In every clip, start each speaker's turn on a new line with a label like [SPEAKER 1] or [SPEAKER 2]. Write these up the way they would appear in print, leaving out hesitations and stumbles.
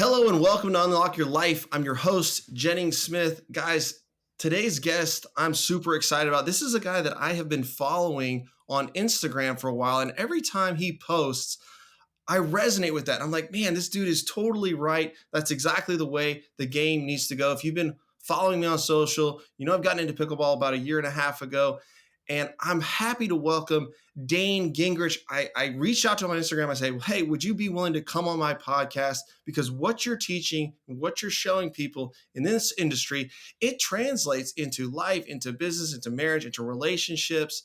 [SPEAKER 1] Hello and welcome to Unlock Your Life. I'm your host, Jennings Smith. Guys, today's guest I'm super excited about. This is a guy that I have been following on Instagram for a while, and every time he posts, I resonate with that. I'm like, man, this dude is totally right. That's exactly the way the game needs to go. If you've been following me on social, you know I've gotten into pickleball about a year and a half ago, and I'm happy to welcome Dayne Gingrich. I reached out to him on Instagram. I say, hey, would you be willing to come on my podcast? Because what you're teaching, what you're showing people in this industry, it translates into life, into business, into marriage, into relationships.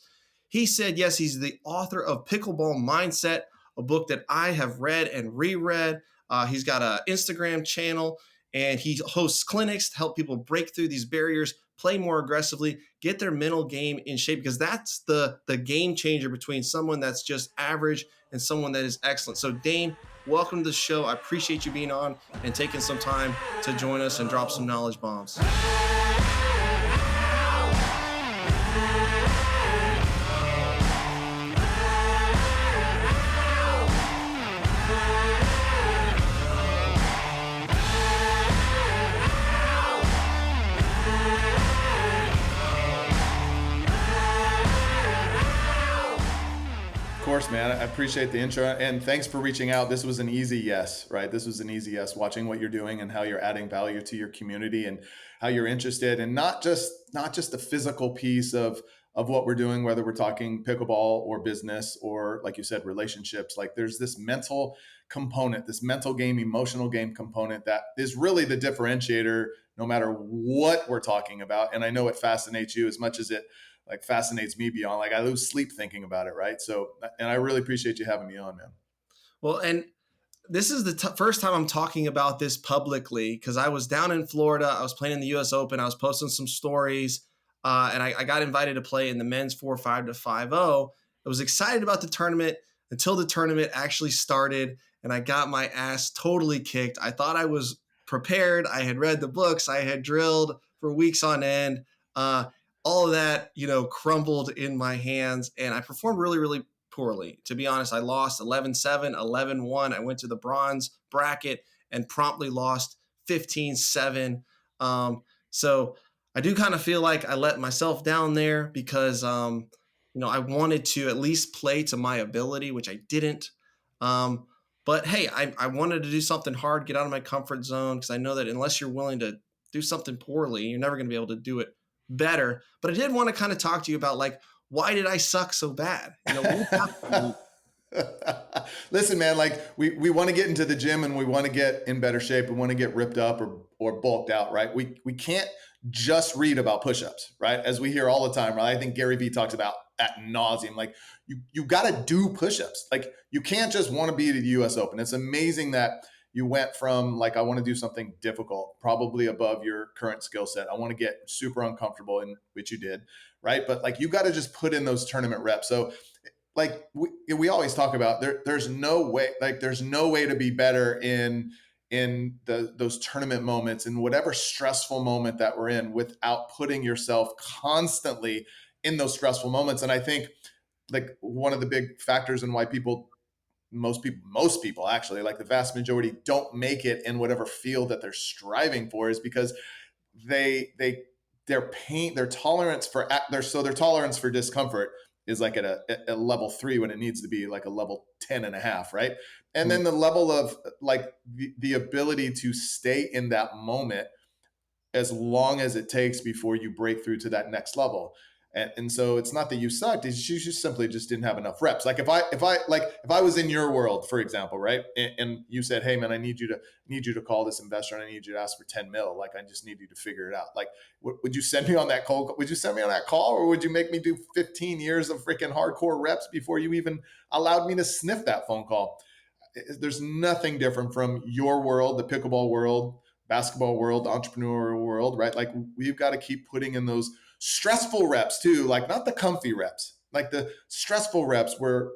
[SPEAKER 1] He said, yes, he's the author of Pickleball Mindset, a book that I have read and reread. He's got an Instagram channel, and he hosts clinics to help people break through these barriers, play more aggressively, get their mental game in shape, because that's the game changer between someone that's just average and someone that is excellent. So Dayne, welcome to the show. I appreciate you being on and taking some time to join us and drop some knowledge bombs.
[SPEAKER 2] Of course, man. I appreciate the intro, and thanks for reaching out. This was an easy yes, right? This was an easy yes, watching what you're doing and how you're adding value to your community and how you're interested, and not just the physical piece of what we're doing, whether we're talking pickleball or business or, like you said, relationships. Like, there's this mental component, this mental game, emotional game component that is really the differentiator no matter what we're talking about. And I know it fascinates you as much as it fascinates me beyond. Like, I lose sleep thinking about it, right? So, and I really appreciate you having me on, man.
[SPEAKER 1] Well, and this is the first time I'm talking about this publicly, because I was down in Florida. I was playing in the U.S. Open. I was posting some stories, and I got invited to play in the men's 4-5 to 5-0. I was excited about the tournament until the tournament actually started, and I got my ass totally kicked. I thought I was prepared. I had read the books. I had drilled for weeks on end. All of that, crumbled in my hands, and I performed really, really poorly. To be honest, I lost 11-7, 11-1. I went to the bronze bracket and promptly lost 15-7. So I do kind of feel like I let myself down there because, I wanted to at least play to my ability, which I didn't. But hey, I wanted to do something hard, get out of my comfort zone, because I know that unless you're willing to do something poorly, you're never going to be able to do it better. But I did want to kind of talk to you about, like, why did I suck so bad?
[SPEAKER 2] Listen, man, like we want to get into the gym and we want to get in better shape. We want to get ripped up or bulked out, right? We can't just read about push-ups, right? As we hear all the time, right? I think Gary Vee talks about ad nauseum. Like, you got to do push-ups. Like, you can't just want to be at the U.S. Open. It's amazing that you went from, like, I want to do something difficult, probably above your current skill set. I want to get super uncomfortable, in which you did, right? But, like, you got to just put in those tournament reps. So, like, we always talk about, there's no way to be better in those tournament moments, in whatever stressful moment that we're in, without putting yourself constantly in those stressful moments. And I think, like, one of the big factors in why most people actually, like the vast majority, don't make it in whatever field that they're striving for is because their tolerance for discomfort is like at a level 3 when it needs to be like a level 10.5, right? And then the level of, like, the ability to stay in that moment as long as it takes before you break through to that next level. And so it's not that you sucked; you just simply just didn't have enough reps. Like, if I was in your world, for example, right, and you said, "Hey, man, I need you to call this investor, and I need you to ask for 10 mil. Like, I just need you to figure it out." Like, would you send me on that call? Would you send me on that call, or would you make me do 15 years of freaking hardcore reps before you even allowed me to sniff that phone call? There's nothing different from your world, the pickleball world, basketball world, the entrepreneurial world, right? Like, we've got to keep putting in those stressful reps too, like, not the comfy reps, like the stressful reps where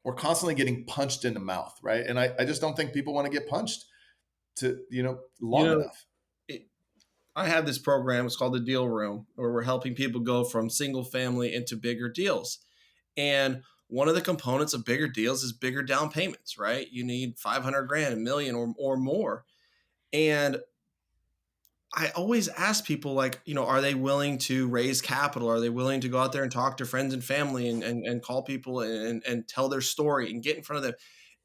[SPEAKER 2] we're constantly getting punched in the mouth, right? And I just don't think people want to get punched long enough.
[SPEAKER 1] I have this program. It's called the Deal Room, where we're helping people go from single family into bigger deals. And one of the components of bigger deals is bigger down payments, right? You need 500 grand, $1 million or more. And I always ask people, like, are they willing to raise capital? Are they willing to go out there and talk to friends and family and call people and tell their story and get in front of them?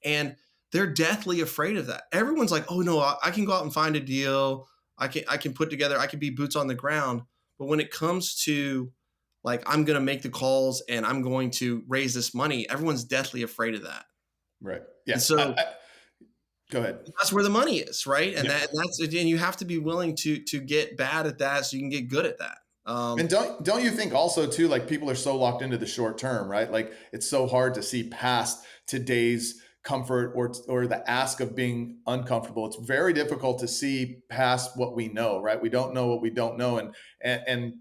[SPEAKER 1] And they're deathly afraid of that. Everyone's like, oh no, I can go out and find a deal. I can put together, I can be boots on the ground. But when it comes to, like, I'm going to make the calls and I'm going to raise this money, everyone's deathly afraid of that.
[SPEAKER 2] Right.
[SPEAKER 1] And
[SPEAKER 2] Yeah.
[SPEAKER 1] so
[SPEAKER 2] Go ahead.
[SPEAKER 1] that's where the money is, right? And
[SPEAKER 2] Yeah.
[SPEAKER 1] and you have to be willing to get bad at that so you can get good at that.
[SPEAKER 2] And don't you think also too, like people are so locked into the short term, right? Like it's so hard to see past today's comfort or the ask of being uncomfortable. It's very difficult to see past what we know, right? We don't know what we don't know, and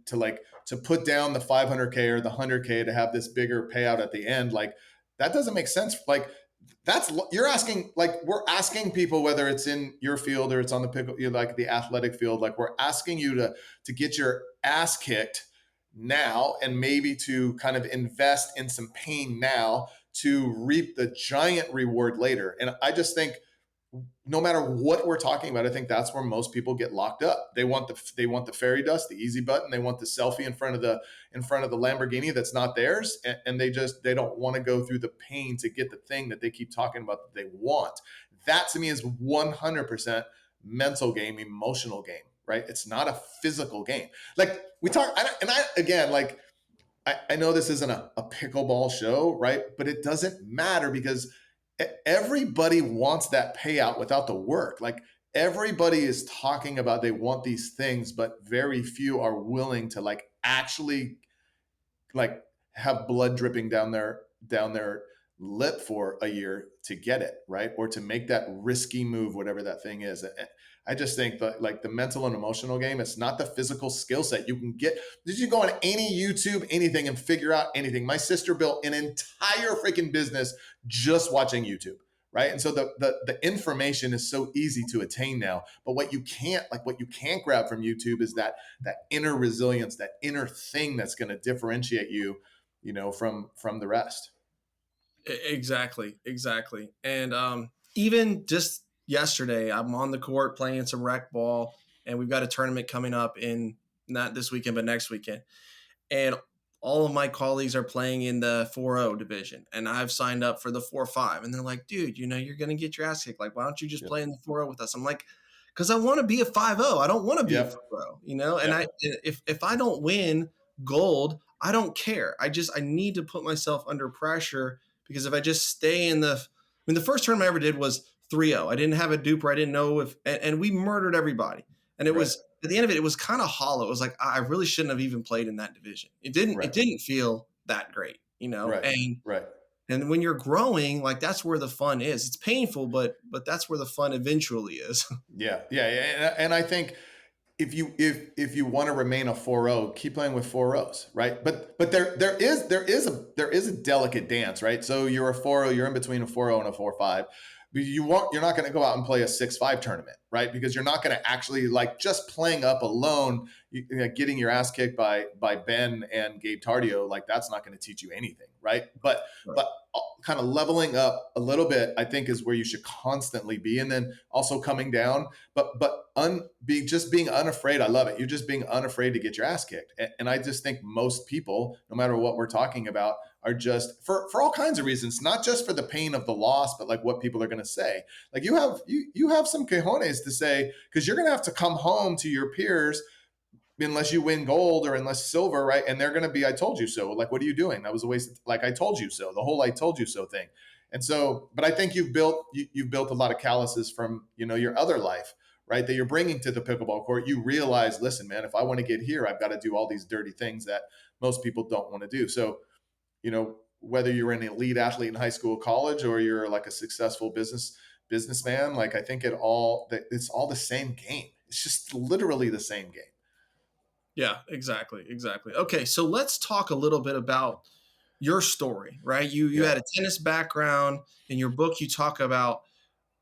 [SPEAKER 2] to put down the 500K or the 100K to have this bigger payout at the end, like that doesn't make sense. Like that's you're asking, like we're asking people, whether it's in your field or it's on the pickle, like the athletic field, like we're asking you to get your ass kicked now and maybe to kind of invest in some pain now to reap the giant reward later. And I just think no matter what we're talking about, I think that's where most people get locked up. They want the fairy dust, the easy button. They want the selfie in front of the Lamborghini that's not theirs, and they don't want to go through the pain to get the thing that they keep talking about that they want. That to me is 100% mental game, emotional game, right? It's not a physical game. Like we talk, and I again, like I know this isn't a pickleball show, right? But it doesn't matter because everybody wants that payout without the work. Like everybody is talking about they want these things, but very few are willing to like actually like have blood dripping down their lip for a year to get it, right? Or to make that risky move, whatever that thing is. I just think that like the mental and emotional game, it's not the physical skill set. You can get, did you go on any YouTube, anything and figure out anything? My sister built an entire freaking business just watching YouTube. Right. And so the information is so easy to attain now. But what you can't grab from YouTube is that inner resilience, that inner thing that's going to differentiate you, from the rest.
[SPEAKER 1] Exactly. And even just yesterday, I'm on the court playing some rec ball, and we've got a tournament coming up in not this weekend, but next weekend. And all of my colleagues are playing in the 4-0 division, and I've signed up for the 4-5. And they're like, dude, you're going to get your ass kicked. Like, why don't you just
[SPEAKER 2] Yep.
[SPEAKER 1] play in the 4-0 with us? I'm like, because I want to be a 5-0. I don't want to be a
[SPEAKER 2] Yep.
[SPEAKER 1] 4-0, And
[SPEAKER 2] Yep.
[SPEAKER 1] if I don't win gold, I don't care. I need to put myself under pressure, because if I just stay the first tournament I ever did was 3-0. I didn't have a duper. I didn't know and we murdered everybody. And it
[SPEAKER 2] Right.
[SPEAKER 1] was, at the end of it, it was kind of hollow. It was like, I really shouldn't have even played in that division. It
[SPEAKER 2] Right.
[SPEAKER 1] didn't feel that great,
[SPEAKER 2] Right.
[SPEAKER 1] and
[SPEAKER 2] Right.
[SPEAKER 1] and when you're growing, like that's where the fun is. It's painful, but that's where the fun eventually is.
[SPEAKER 2] Yeah. Yeah. And I think if you want to remain a 4-0, keep playing with 4-0s, right? But there is a delicate dance, right? So you're a 4-0, you're in between a 4-0 and a 4-5. But you're not going to go out and play a 6-5 tournament, right? Because you're not going to actually, like, just playing up alone, getting your ass kicked by Ben and Gabe Tardio, like that's not going to teach you anything, right? But
[SPEAKER 1] Right.
[SPEAKER 2] but kind of leveling up a little bit, I think, is where you should constantly be, and then also coming down, just being unafraid. I love it. You're just being unafraid to get your ass kicked, and I just think most people, no matter what we're talking about, are just for all kinds of reasons, not just for the pain of the loss, but like what people are going to say. Like you have some cojones to say, because you're going to have to come home to your peers unless you win gold or unless silver, right? And they're going to be, I told you so. Like, what are you doing? That was a waste. Like, I told you so. The whole I told you so thing. And so, but I think you've built a lot of calluses from, your other life, right? That you're bringing to the pickleball court. You realize, listen, man, if I want to get here, I've got to do all these dirty things that most people don't want to do. So, whether you're an elite athlete in high school, college, or you're like a successful businessman, like I think it's all the same game. It's just literally the same game.
[SPEAKER 1] Yeah, exactly. Okay, so let's talk a little bit about your story, right? You
[SPEAKER 2] Yeah.
[SPEAKER 1] had a tennis background. In your book, you talk about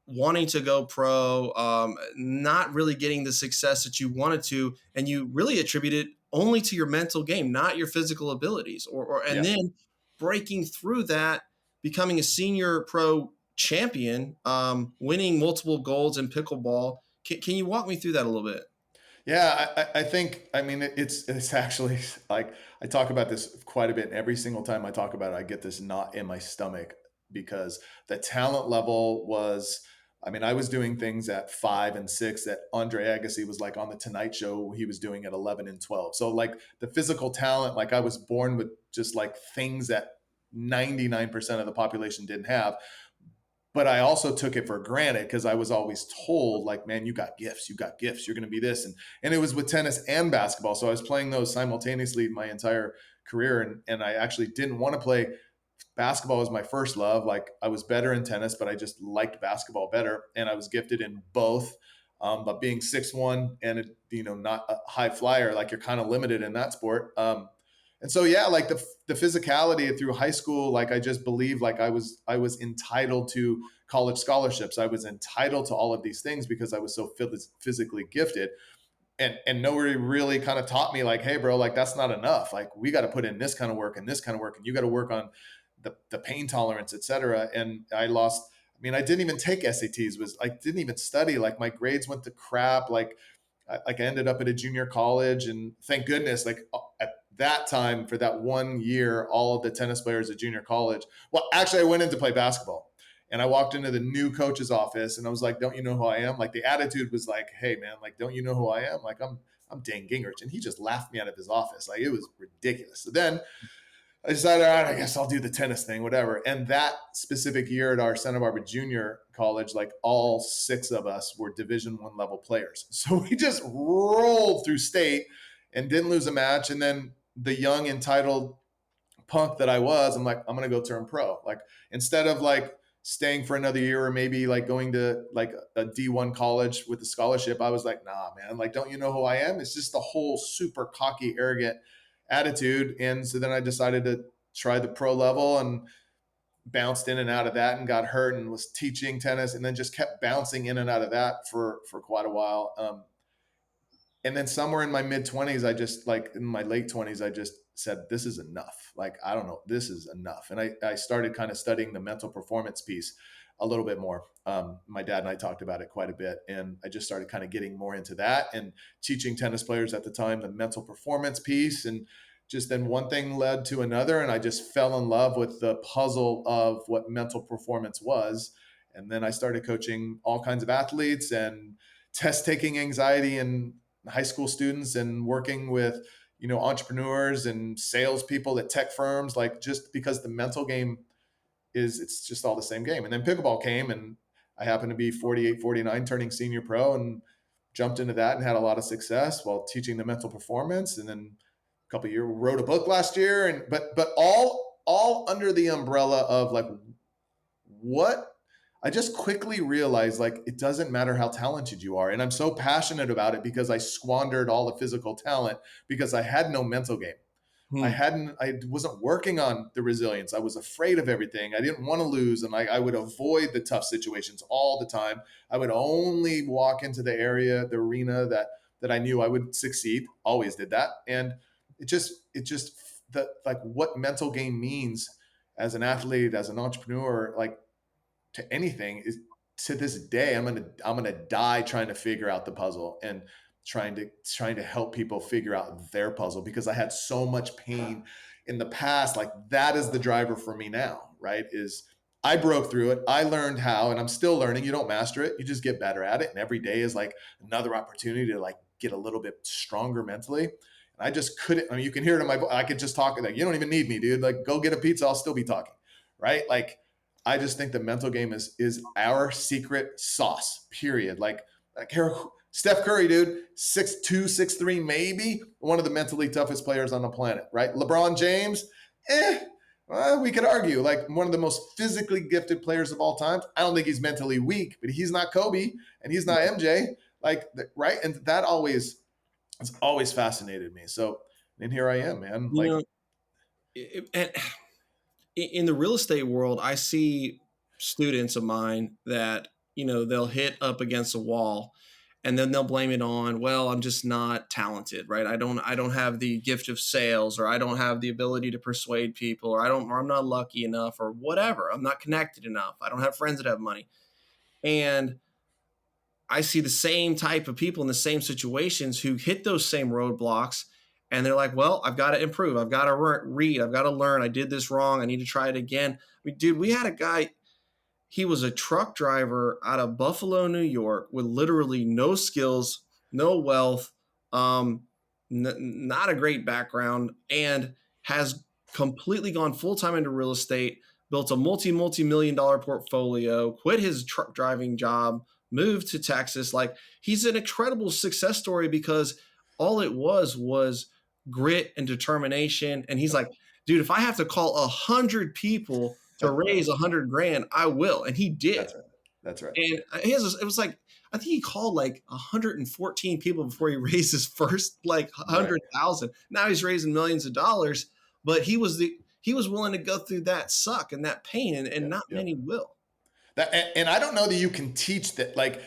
[SPEAKER 1] wanting to go pro, not really getting the success that you wanted to, and you really attribute it only to your mental game, not your physical abilities, and
[SPEAKER 2] Yeah.
[SPEAKER 1] then breaking through that, becoming a senior pro champion, winning multiple golds in pickleball, Can you walk me through that a little bit?
[SPEAKER 2] Yeah, I think, I mean, it's actually like, I talk about this quite a bit. And every single time I talk about it, I get this knot in my stomach because the talent level was, I mean, I was doing things at 5 and 6 that Andre Agassi was like on the Tonight Show. He was doing at 11 and 12. So like the physical talent, like I was born with just like things that 99% of the population didn't have. But I also took it for granted because I was always told, like, man, you got gifts, you got gifts, you're going to be this. And it was with tennis and basketball. So I was playing those simultaneously my entire career. And I actually didn't want to play. Basketball was my first love. Like, I was better in tennis, but I just liked basketball better. And I was gifted in both. But being 6'1" and, not a high flyer, like, you're kind of limited in that sport. And so, yeah, like the physicality through high school, like I just believed like I was entitled to college scholarships. I was entitled to all of these things because I was so physically gifted. And nobody really kind of taught me like, hey, bro, like that's not enough. Like, we got to put in this kind of work and this kind of work, and you got to work on the pain tolerance, et cetera. And I lost. I mean, I didn't even take SATs. Was I didn't even study. Like, my grades went to crap. Like I ended up at a junior college, and thank goodness, like at that time for that 1 year, all of the tennis players at junior college. Well, actually, I went in to play basketball, and I walked into the new coach's office, and I was like, "Don't you know who I am?" Like, the attitude was like, "Hey, man, like, don't you know who I am?" Like, I'm Dayne Gingrich, and he just laughed me out of his office. Like, it was ridiculous. So then I decided, all right, I guess I'll do the tennis thing, whatever. And that specific year at our Santa Barbara Junior College, like all 6 of us were Division I level players. So we just rolled through state and didn't lose a match. And then the young entitled punk that I was, I'm like, I'm gonna go turn pro. Like, instead of like staying for another year or maybe like going to like a D1 college with a scholarship, I was like, nah, man, like, don't you know who I am? It's just the whole super cocky, arrogant attitude. And so then I decided to try the pro level and bounced in and out of that and got hurt and was teaching tennis and then just kept bouncing in and out of that for quite a while. And then somewhere in my mid 20s, I just, like in my late 20s, I just said, this is enough. Like, I don't know, this is enough. And I started kind of studying the mental performance piece a little bit more. My dad and I talked about it quite a bit. And I just started kind of getting more into that and teaching tennis players at the time the mental performance piece. And just then one thing led to another. And I just fell in love with the puzzle of what mental performance was. And then I started coaching all kinds of athletes and test taking anxiety and high school students and working with entrepreneurs and salespeople at tech firms, like, just because the mental game it's just all the same game. And then pickleball came, and I happened to be 48, 49, turning senior pro, and jumped into that and had a lot of success while teaching the mental performance. And then a couple of years, wrote a book last year, and but all under the umbrella of like, what I just quickly realized, like, it doesn't matter how talented you are. And I'm so passionate about it because I squandered all the physical talent because I had no mental game.
[SPEAKER 1] Hmm.
[SPEAKER 2] I wasn't working on the resilience. I was afraid of everything. I didn't want to lose. And I would avoid the tough situations all the time. I would only walk into the arena that I knew I would succeed. Always did that. And the like what mental game means as an athlete, as an entrepreneur, like, to anything, is, to this day, I'm gonna die trying to figure out the puzzle and trying to help people figure out their puzzle, because I had so much pain in the past. Like, that is the driver for me now, right? Is I broke through it. I learned how, and I'm still learning. You don't master it, you just get better at it. And every day is like another opportunity to like get a little bit stronger mentally. And I just couldn't. I mean, you can hear it in my voice. I could just talk. Like, you don't even need me, dude. Like, go get a pizza. I'll still be talking, right? Like, I just think the mental game is our secret sauce. Period. Like Steph Curry, dude, 6'2", 6'3", maybe one of the mentally toughest players on the planet, right? LeBron James, well, we could argue, like, one of the most physically gifted players of all time. I don't think he's mentally weak, but he's not Kobe and he's not MJ, like, right? And that has always fascinated me. So, and here I am, man.
[SPEAKER 1] You
[SPEAKER 2] Like,
[SPEAKER 1] know, and in the real estate world, I see students of mine that, they'll hit up against a wall and then they'll blame it on, well, I'm just not talented, right? I don't have the gift of sales, or I don't have the ability to persuade people, or I'm not lucky enough, or whatever. I'm not connected enough. I don't have friends that have money. And I see the same type of people in the same situations who hit those same roadblocks, and they're like, well, I've got to improve. I've got to read. I've got to learn. I did this wrong. I need to try it again. I mean, dude, we had a guy, he was a truck driver out of Buffalo, New York, with literally no skills, no wealth, um, not a great background, and has completely gone full time into real estate, built a multi million-dollar portfolio, quit his truck driving job, moved to Texas. Like, he's an incredible success story because all it was grit and determination. And he's like, dude, if I have to call 100 people to raise 100 grand, I will. And he did.
[SPEAKER 2] That's right. That's right.
[SPEAKER 1] And it was like, I think he called like 114 people before he raised his first like 100,000. Now he's raising millions of dollars, but he was willing to go through that suck and that pain, and not many will.
[SPEAKER 2] And I don't know that you can teach that. Like,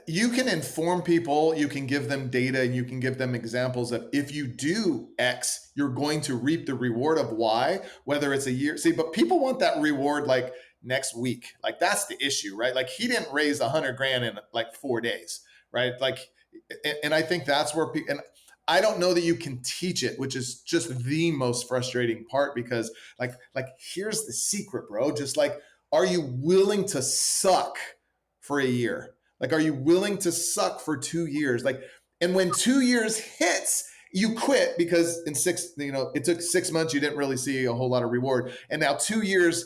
[SPEAKER 2] you can inform people, you can give them data, and you can give them examples of, if you do X, you're going to reap the reward of Y, whether it's a year. See, but people want that reward like next week. Like, that's the issue, right? Like, he didn't raise 100 grand in like 4 days, right? Like, and I think that's where people, and I don't know that you can teach it, which is just the most frustrating part, because like here's the secret, bro. Just like, are you willing to suck for a year? Like, are you willing to suck for 2 years? Like, and when 2 years hits, you quit because it took 6 months, you didn't really see a whole lot of reward. And now 2 years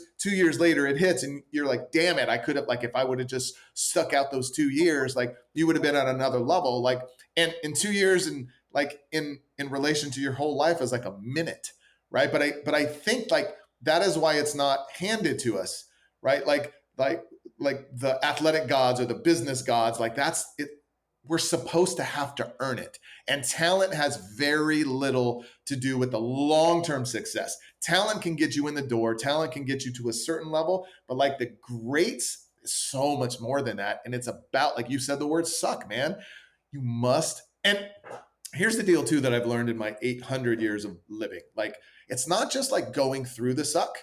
[SPEAKER 2] later it hits, and you're like, damn it, I could have, like, if I would have just stuck out those 2 years, like, you would have been at another level. Like, and in 2 years, and like in relation to your whole life, is like a minute, right? But I think like that is why it's not handed to us, right? Like the athletic gods or the business gods, like, that's it. We're supposed to have to earn it. And talent has very little to do with the long-term success. Talent can get you in the door. Talent can get you to a certain level, but like the greats is so much more than that. And it's about, like you said, the word suck, man. You must. And here's the deal too, that I've learned in my 800 years of living. Like, it's not just like going through the suck.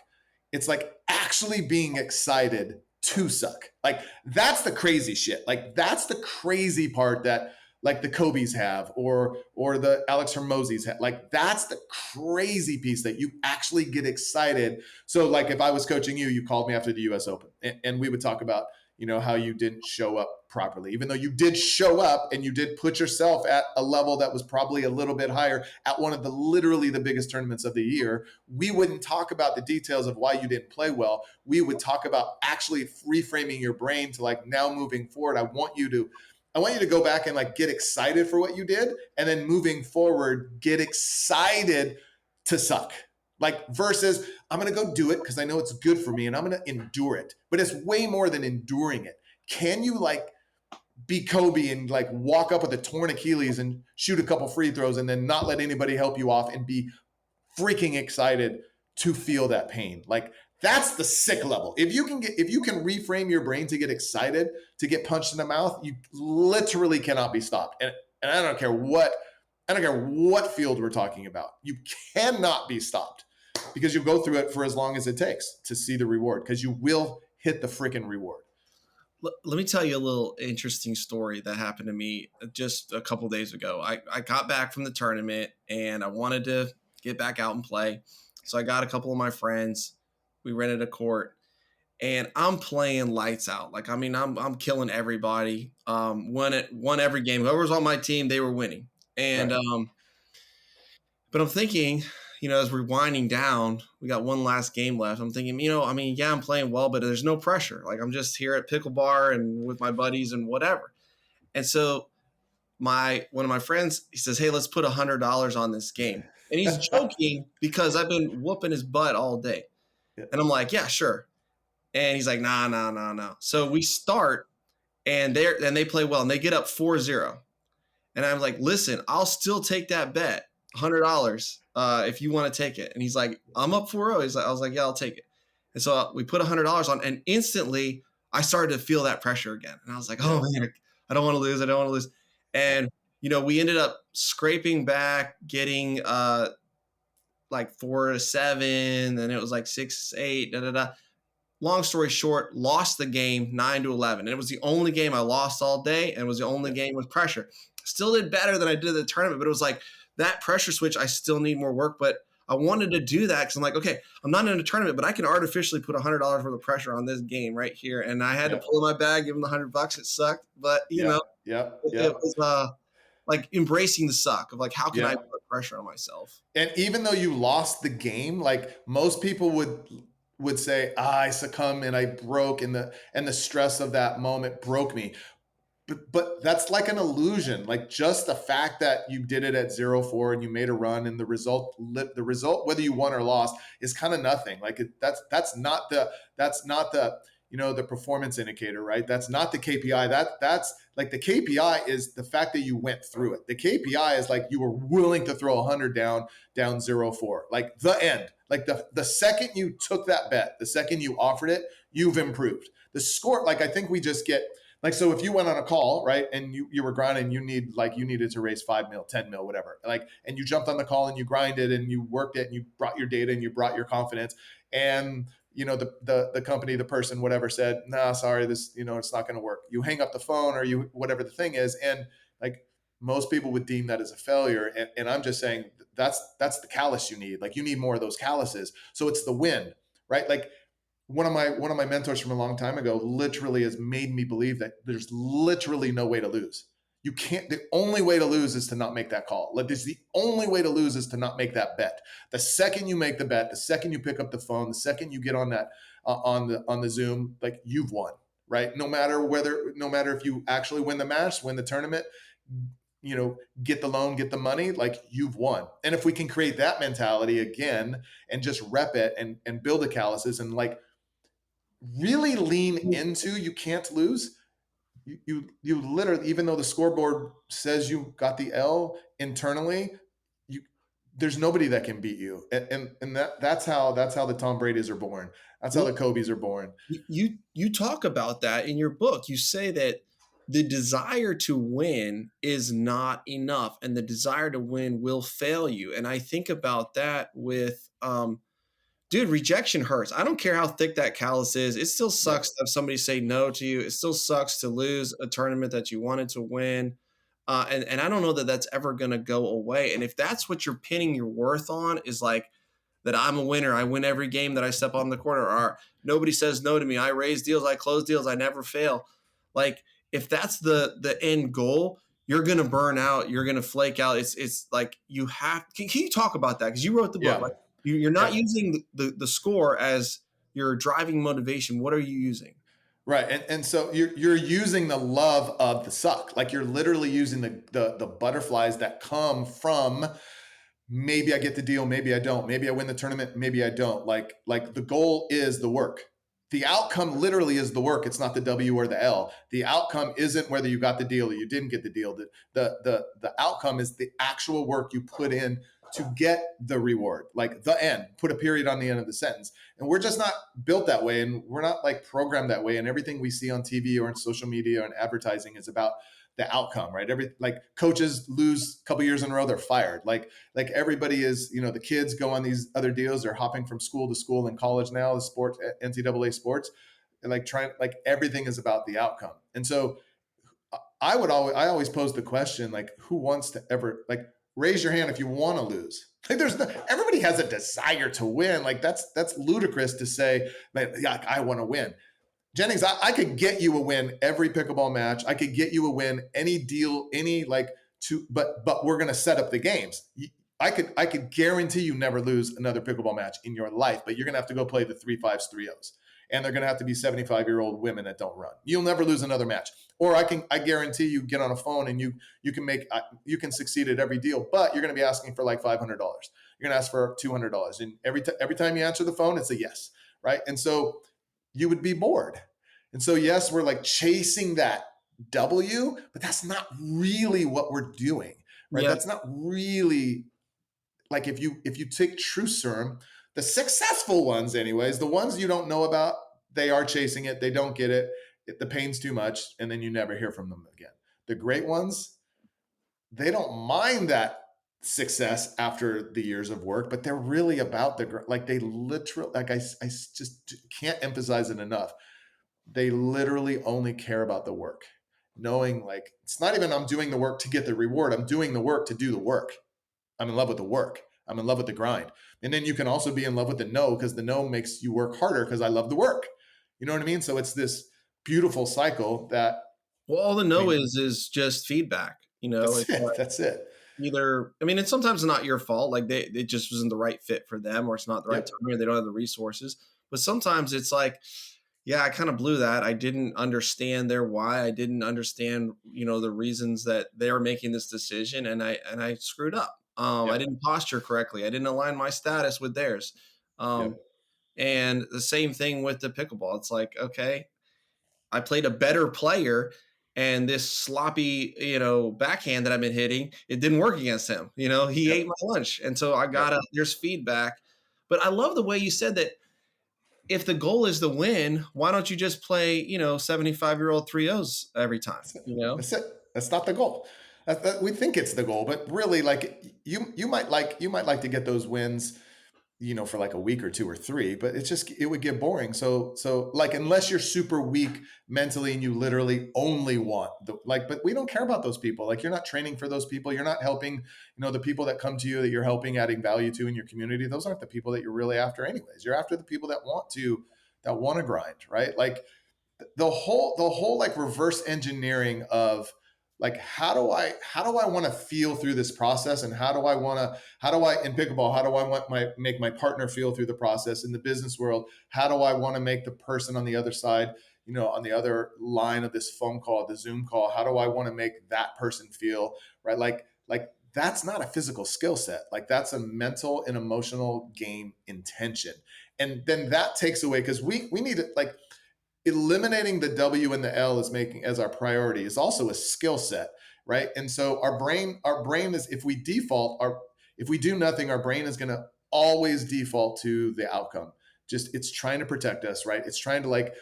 [SPEAKER 2] It's like actually being excited to suck. Like, that's the crazy shit. Like, that's the crazy part that like the Kobe's have, or the Alex Hermosis have. Like, that's the crazy piece, that you actually get excited. So like, if I was coaching you, you called me after the US Open, and we would talk about, how you didn't show up properly, even though you did show up and you did put yourself at a level that was probably a little bit higher at one of the literally the biggest tournaments of the year. We wouldn't talk about the details of why you didn't play well. We would talk about actually reframing your brain to like, now moving forward, I want you to go back and like get excited for what you did. And then moving forward, get excited to suck. Like, versus, I'm going to go do it because I know it's good for me and I'm going to endure it. But it's way more than enduring it. Can you like be Kobe and like walk up with a torn Achilles and shoot a couple free throws and then not let anybody help you off and be freaking excited to feel that pain? Like, that's the sick level. If you can reframe your brain to get excited, to get punched in the mouth, you literally cannot be stopped. And I don't care what field we're talking about. You cannot be stopped, because you'll go through it for as long as it takes to see the reward, because you will hit the freaking reward.
[SPEAKER 1] Let me tell you a little interesting story that happened to me just a couple days ago. I got back from the tournament and I wanted to get back out and play. So I got a couple of my friends. We rented a court and I'm playing lights out. Like, I mean, I'm killing everybody. Won every game. Whoever was on my team, they were winning. And right. But I'm thinking, as we're winding down, we got one last game left. I'm thinking, yeah, I'm playing well, but there's no pressure. Like, I'm just here at Pickle Bar and with my buddies and whatever. And so one of my friends, he says, hey, let's put $100 on this game. And he's joking because I've been whooping his butt all day. Yeah. And I'm like, yeah, sure. And he's like, nah. So we start and they play well and they get up 4-0. And I'm like, listen, I'll still take that bet, $100, if you want to take it. And he's like, I'm up 4-0. I was like, yeah, I'll take it. And so we put $100 on, and instantly I started to feel that pressure again. And I was like, oh man, I don't want to lose. And, we ended up scraping back, getting like 4-7. Then it was like 6-8, long story short, lost the game 9-11. And it was the only game I lost all day, and it was the only
[SPEAKER 2] Yeah.
[SPEAKER 1] game with pressure. Still did better than I did at the tournament, but it was like that pressure switch. I still need more work, but I wanted to do that because I'm like, okay, I'm not in a tournament, but I can artificially put $100 worth of pressure on this game right here. And I had to
[SPEAKER 2] Yeah.
[SPEAKER 1] pull in my bag, give him the $100. It sucked, but
[SPEAKER 2] Yeah. Yeah.
[SPEAKER 1] it
[SPEAKER 2] Yeah.
[SPEAKER 1] was like embracing the suck of like, how can I
[SPEAKER 2] Yeah.
[SPEAKER 1] put pressure on myself?
[SPEAKER 2] And even though you lost the game, like most people would say, I succumb and I broke, and the stress of that moment broke me. But that's like an illusion. Like just the fact that you did it at 0-4 and you made a run, and the result, whether you won or lost, is kind of nothing. Like that's not the the performance indicator, right? That's not the KPI. That's like the KPI is the fact that you went through it. The KPI is like you were willing to throw 100 down 0-4, like the end. Like the second you took that bet, the second you offered it, you've improved. The score, like I think we just get like, so if you went on a call, right, and you were grinding, you needed to raise 5 mil, 10 mil, whatever, like, and you jumped on the call and you grinded and you worked it and you brought your data and you brought your confidence, and the company, the person, whatever, said, nah, sorry, this, it's not going to work. You hang up the phone, or you, whatever the thing is, and like most people would deem that as a failure, and I'm just saying that's the callus you need. Like you need more of those calluses. So it's the win, right? Like one of my mentors from a long time ago literally has made me believe that there's literally no way to lose. You can't. The only way to lose is to not make that call. Like this, the only way to lose is to not make that bet. The second you make the bet, the second you pick up the phone, the second you get on that on the Zoom, like you've won, right? No matter if you actually win the match, win the tournament, get the loan, get the money, like you've won. And if we can create that mentality again and just rep it and build the calluses and like really lean into you can't lose, you literally, even though the scoreboard says you got the L internally, you there's nobody that can beat you. And that's how the Tom Brady's are born. That's how
[SPEAKER 1] Well,
[SPEAKER 2] the Kobe's are born.
[SPEAKER 1] you talk about that in your book. You say that the desire to win is not enough, and the desire to win will fail you. And I think about that with dude, rejection hurts. I don't care how thick that callus is. It still
[SPEAKER 2] Yeah.
[SPEAKER 1] sucks to have somebody say no to you. It still sucks to lose a tournament that you wanted to win. And I don't know that that's ever going to go away. And if that's what you're pinning your worth on, is like that I'm a winner, I win every game that I step on the court, or nobody says no to me, I raise deals, I close deals, I never fail. Like if that's the end goal, you're gonna burn out, you're gonna flake out. It's like you have. Can you talk about that? Because you wrote the book.
[SPEAKER 2] Yeah.
[SPEAKER 1] Like you're not
[SPEAKER 2] Yeah.
[SPEAKER 1] using the score as your driving motivation. What are you using?
[SPEAKER 2] Right. And so you're using the love of the suck. Like you're literally using the butterflies that come from, maybe I get the deal, maybe I don't. Maybe I win the tournament, maybe I don't. Like the goal is the work. The outcome literally is the work. It's not the W or the L. The outcome isn't whether you got the deal or you didn't get the deal. The outcome is the actual work you put in to get the reward. Like the end. Put a period on the end of the sentence. And we're just not built that way, and we're not like programmed that way. And everything we see on TV or in social media or in advertising is about the outcome, right? Like coaches lose a couple years in a row, they're fired. Like everybody is, the kids go on these other deals. They're hopping from school to school in college now, the sports, NCAA sports, and like everything is about the outcome. And so I always pose the question, like, who wants to ever, like, raise your hand if you want to lose. Like everybody has a desire to win. Like that's ludicrous to say, man, yeah, I want to win. Jennings, I could get you a win every pickleball match. I could get you a win any deal, any like but we're gonna set up the games. I could guarantee you never lose another pickleball match in your life, but you're gonna have to go play the 3-5s, 3-0s. And they're gonna have to be 75-year-old women that don't run. You'll never lose another match. Or I guarantee you get on a phone and you can succeed at every deal, but you're gonna be asking for like $500. You're gonna ask for $200. And every time you answer the phone, it's a yes, right? And so you would be bored. And so, yes, we're like chasing that W, but that's not really what we're doing, right?
[SPEAKER 1] Yeah,
[SPEAKER 2] That's not really like if you take true serum, the successful ones, anyways, the ones you don't know about, they are chasing it, they don't get it, the pain's too much, and then you never hear from them again. The great ones, they don't mind that success after the years of work, but they're really about like they literally, like I just can't emphasize it enough. They literally only care about the work, knowing like it's not even I'm doing the work to get the reward. I'm doing the work to do the work. I'm in love with the work. I'm in love with the grind. And then you can also be in love with the no because the no makes you work harder because I love the work. You know what I mean? So it's this beautiful cycle that,
[SPEAKER 1] Well, all the
[SPEAKER 2] I
[SPEAKER 1] no
[SPEAKER 2] mean,
[SPEAKER 1] is just feedback.
[SPEAKER 2] that's
[SPEAKER 1] It's
[SPEAKER 2] it. That's it.
[SPEAKER 1] either, I mean, it's sometimes not your fault. Like it just wasn't the right fit for them, or it's not the right
[SPEAKER 2] Yep.
[SPEAKER 1] time, or they don't have the resources. But sometimes it's like, yeah, I kind of blew that. I didn't understand their why. I didn't understand, the reasons that they were making this decision, and I screwed up. I
[SPEAKER 2] Yep.
[SPEAKER 1] didn't posture correctly. I didn't align my status with theirs. Um,
[SPEAKER 2] Yep.
[SPEAKER 1] and the same thing with the pickleball. It's like, okay, I played a better player, and this sloppy, backhand that I've been hitting, it didn't work against him. He ate
[SPEAKER 2] Yep.
[SPEAKER 1] my lunch. And so I
[SPEAKER 2] Yep.
[SPEAKER 1] gotta, there's feedback. But I love the way you said that if the goal is the win, why don't you just play, 75-year-old 3-0s every time,
[SPEAKER 2] That's it.
[SPEAKER 1] you know?
[SPEAKER 2] That's it. That's not the goal. We think it's the goal, but really, like you might like to get those wins, for like a week or two or three, but it would get boring. So like unless you're super weak mentally and you literally only want but we don't care about those people. Like you're not training for those people. You're not helping, the people that come to you that you're helping, adding value to in your community. Those aren't the people that you're really after anyways. You're after the people that want to grind, right? Like the whole like reverse engineering of like how do I want to feel through this process, and how do I in pickleball, how do I want make my partner feel through the process in the business world, how do I want to make the person on the other side, on the other line of this phone call, the Zoom call, how do I want to make that person feel, right? Like that's not a physical skill set. Like that's a mental and emotional game intention. And then that takes away because we need to like eliminating the W and the L is making as our priority is also a skill set, right? And so our brain is if we do nothing, our brain is going to always default to the outcome. Just it's trying to protect us, right? It's trying to like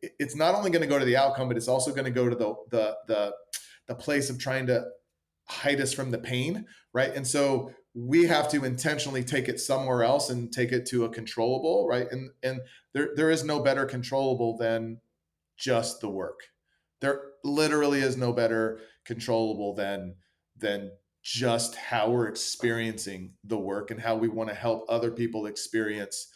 [SPEAKER 2] it's not only going to go to the outcome, but it's also going to go to the place of trying to hide us from the pain, right? And so we have to intentionally take it somewhere else and take it to a controllable, right? And there is no better controllable than just the work. There literally is no better controllable than just how we're experiencing the work and how we want to help other people experience,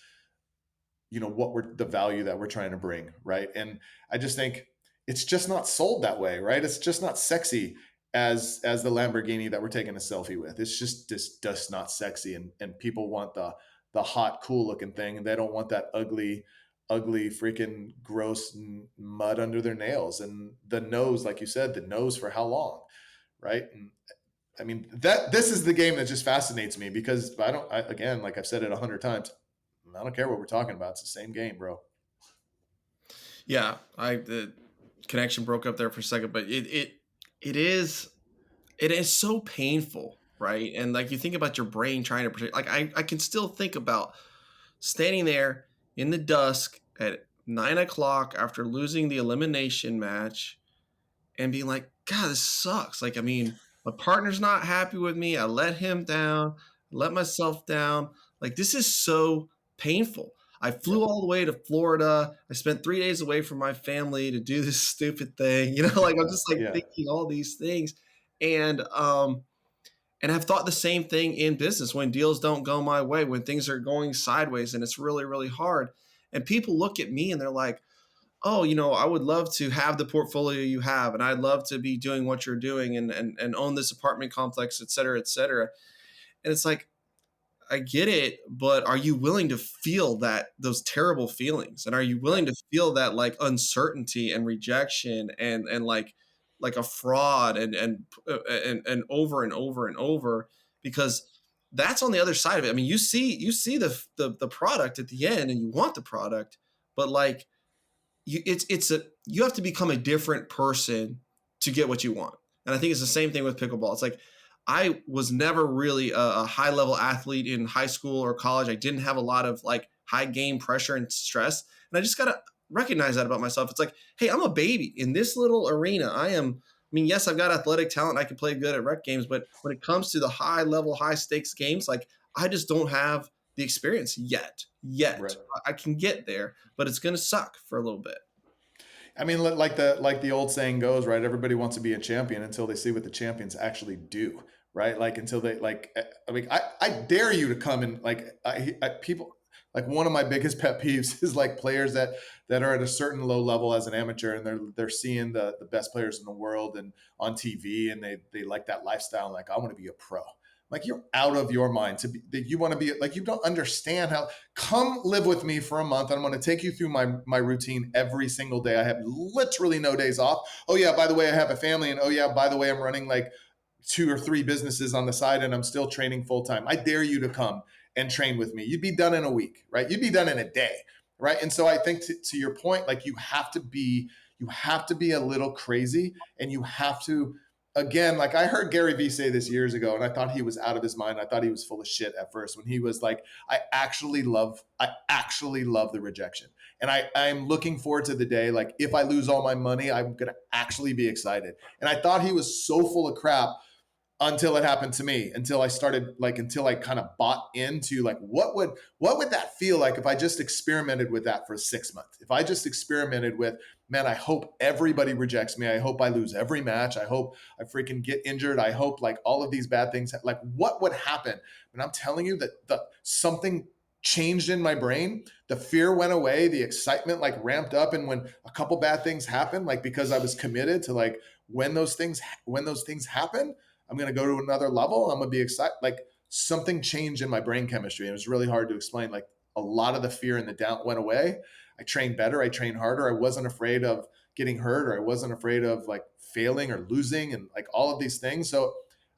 [SPEAKER 2] what we're the value that we're trying to bring, right? And I just think it's just not sold that way, right? It's just not sexy as the Lamborghini that we're taking a selfie with. It's just not sexy, and people want the hot, cool looking thing, and they don't want that ugly, freaking gross mud under their nails. And the nose, like you said, the nose for how long, right? And I mean that this is the game that just fascinates me because again, like I've said it 100 times, I don't care what we're talking about. It's the same game, bro.
[SPEAKER 1] Yeah, the connection broke up there for a second, but it is so painful, right? And like you think about your brain trying to protect, like I can still think about standing there in the dusk at 9 o'clock after losing the elimination match and being like, God, this sucks. Like, I mean, my partner's not happy with me. I let him down, let myself down. Like, this is so painful. I flew
[SPEAKER 2] Yep.
[SPEAKER 1] all the way to Florida. I spent 3 days away from my family to do this stupid thing. Like I'm just like
[SPEAKER 2] Yeah.
[SPEAKER 1] thinking all these things. And I've thought the same thing in business when deals don't go my way, when things are going sideways and it's really, really hard. And people look at me and they're like, oh, I would love to have the portfolio you have, and I'd love to be doing what you're doing and own this apartment complex, et cetera, et cetera. And it's like, I get it, but are you willing to feel those terrible feelings? And are you
[SPEAKER 2] Yeah.
[SPEAKER 1] willing to feel that like uncertainty and rejection and like a fraud and over and over and over? Because that's on the other side of it. I mean, you see the product at the end and you want the product, but like you have to become a different person to get what you want. And I think it's the same thing with pickleball. It's like I was never really a high level athlete in high school or college. I didn't have a lot of like high game pressure and stress. And I just got to recognize that about myself. It's like, hey, I'm a baby in this little arena. I am mean, yes, I've got athletic talent. I can play good at rec games, but when it comes to the high level, high stakes games, like I just don't have the experience yet.
[SPEAKER 2] Right.
[SPEAKER 1] I can get there, but it's going to suck for a little bit.
[SPEAKER 2] I mean, like the old saying goes, right? Everybody wants to be a champion until they see what the champions actually do, right? Like until they like. I mean, I dare you to come and like people. Like one of my biggest pet peeves is like players that are at a certain low level as an amateur, and they're seeing the best players in the world and on TV, and they like that lifestyle. And like, I want to be a pro. Like you're out of your mind to be that you want to be like you don't understand how. Come live with me for a month. I'm going to take you through my routine every single day. I have literally no days off. Oh yeah, by the way, I have a family, and oh yeah, by the way, I'm running like 2 or 3 businesses on the side, and I'm still training full time. I dare you to come and train with me. You'd be done in a week, right? You'd be done in a day, right? And so I think to your point, like you have to be a little crazy, and you have to again, like I heard Gary Vee say this years ago, and I thought he was out of his mind. I thought he was full of shit at first when he was like, I actually love the rejection. And I'm looking forward to the day, like if I lose all my money, I'm gonna actually be excited. And I thought he was so full of crap until it happened to me, until I kind of bought into like what would that feel like if I just experimented with that for 6 months. If I just experimented with, man, I hope everybody rejects me, I hope I lose every match, I hope I freaking get injured, I hope like all of these bad things, like what would happen. And I'm telling you that the something changed in my brain. The fear went away, the excitement like ramped up, and when a couple bad things happened, like because I was committed to like when those things happen, I'm going to go to another level. I'm going to be excited. Like something changed in my brain chemistry. And it was really hard to explain. Like a lot of the fear and the doubt went away. I trained better. I trained harder. I wasn't afraid of getting hurt, or I wasn't afraid of like failing or losing and like all of these things. So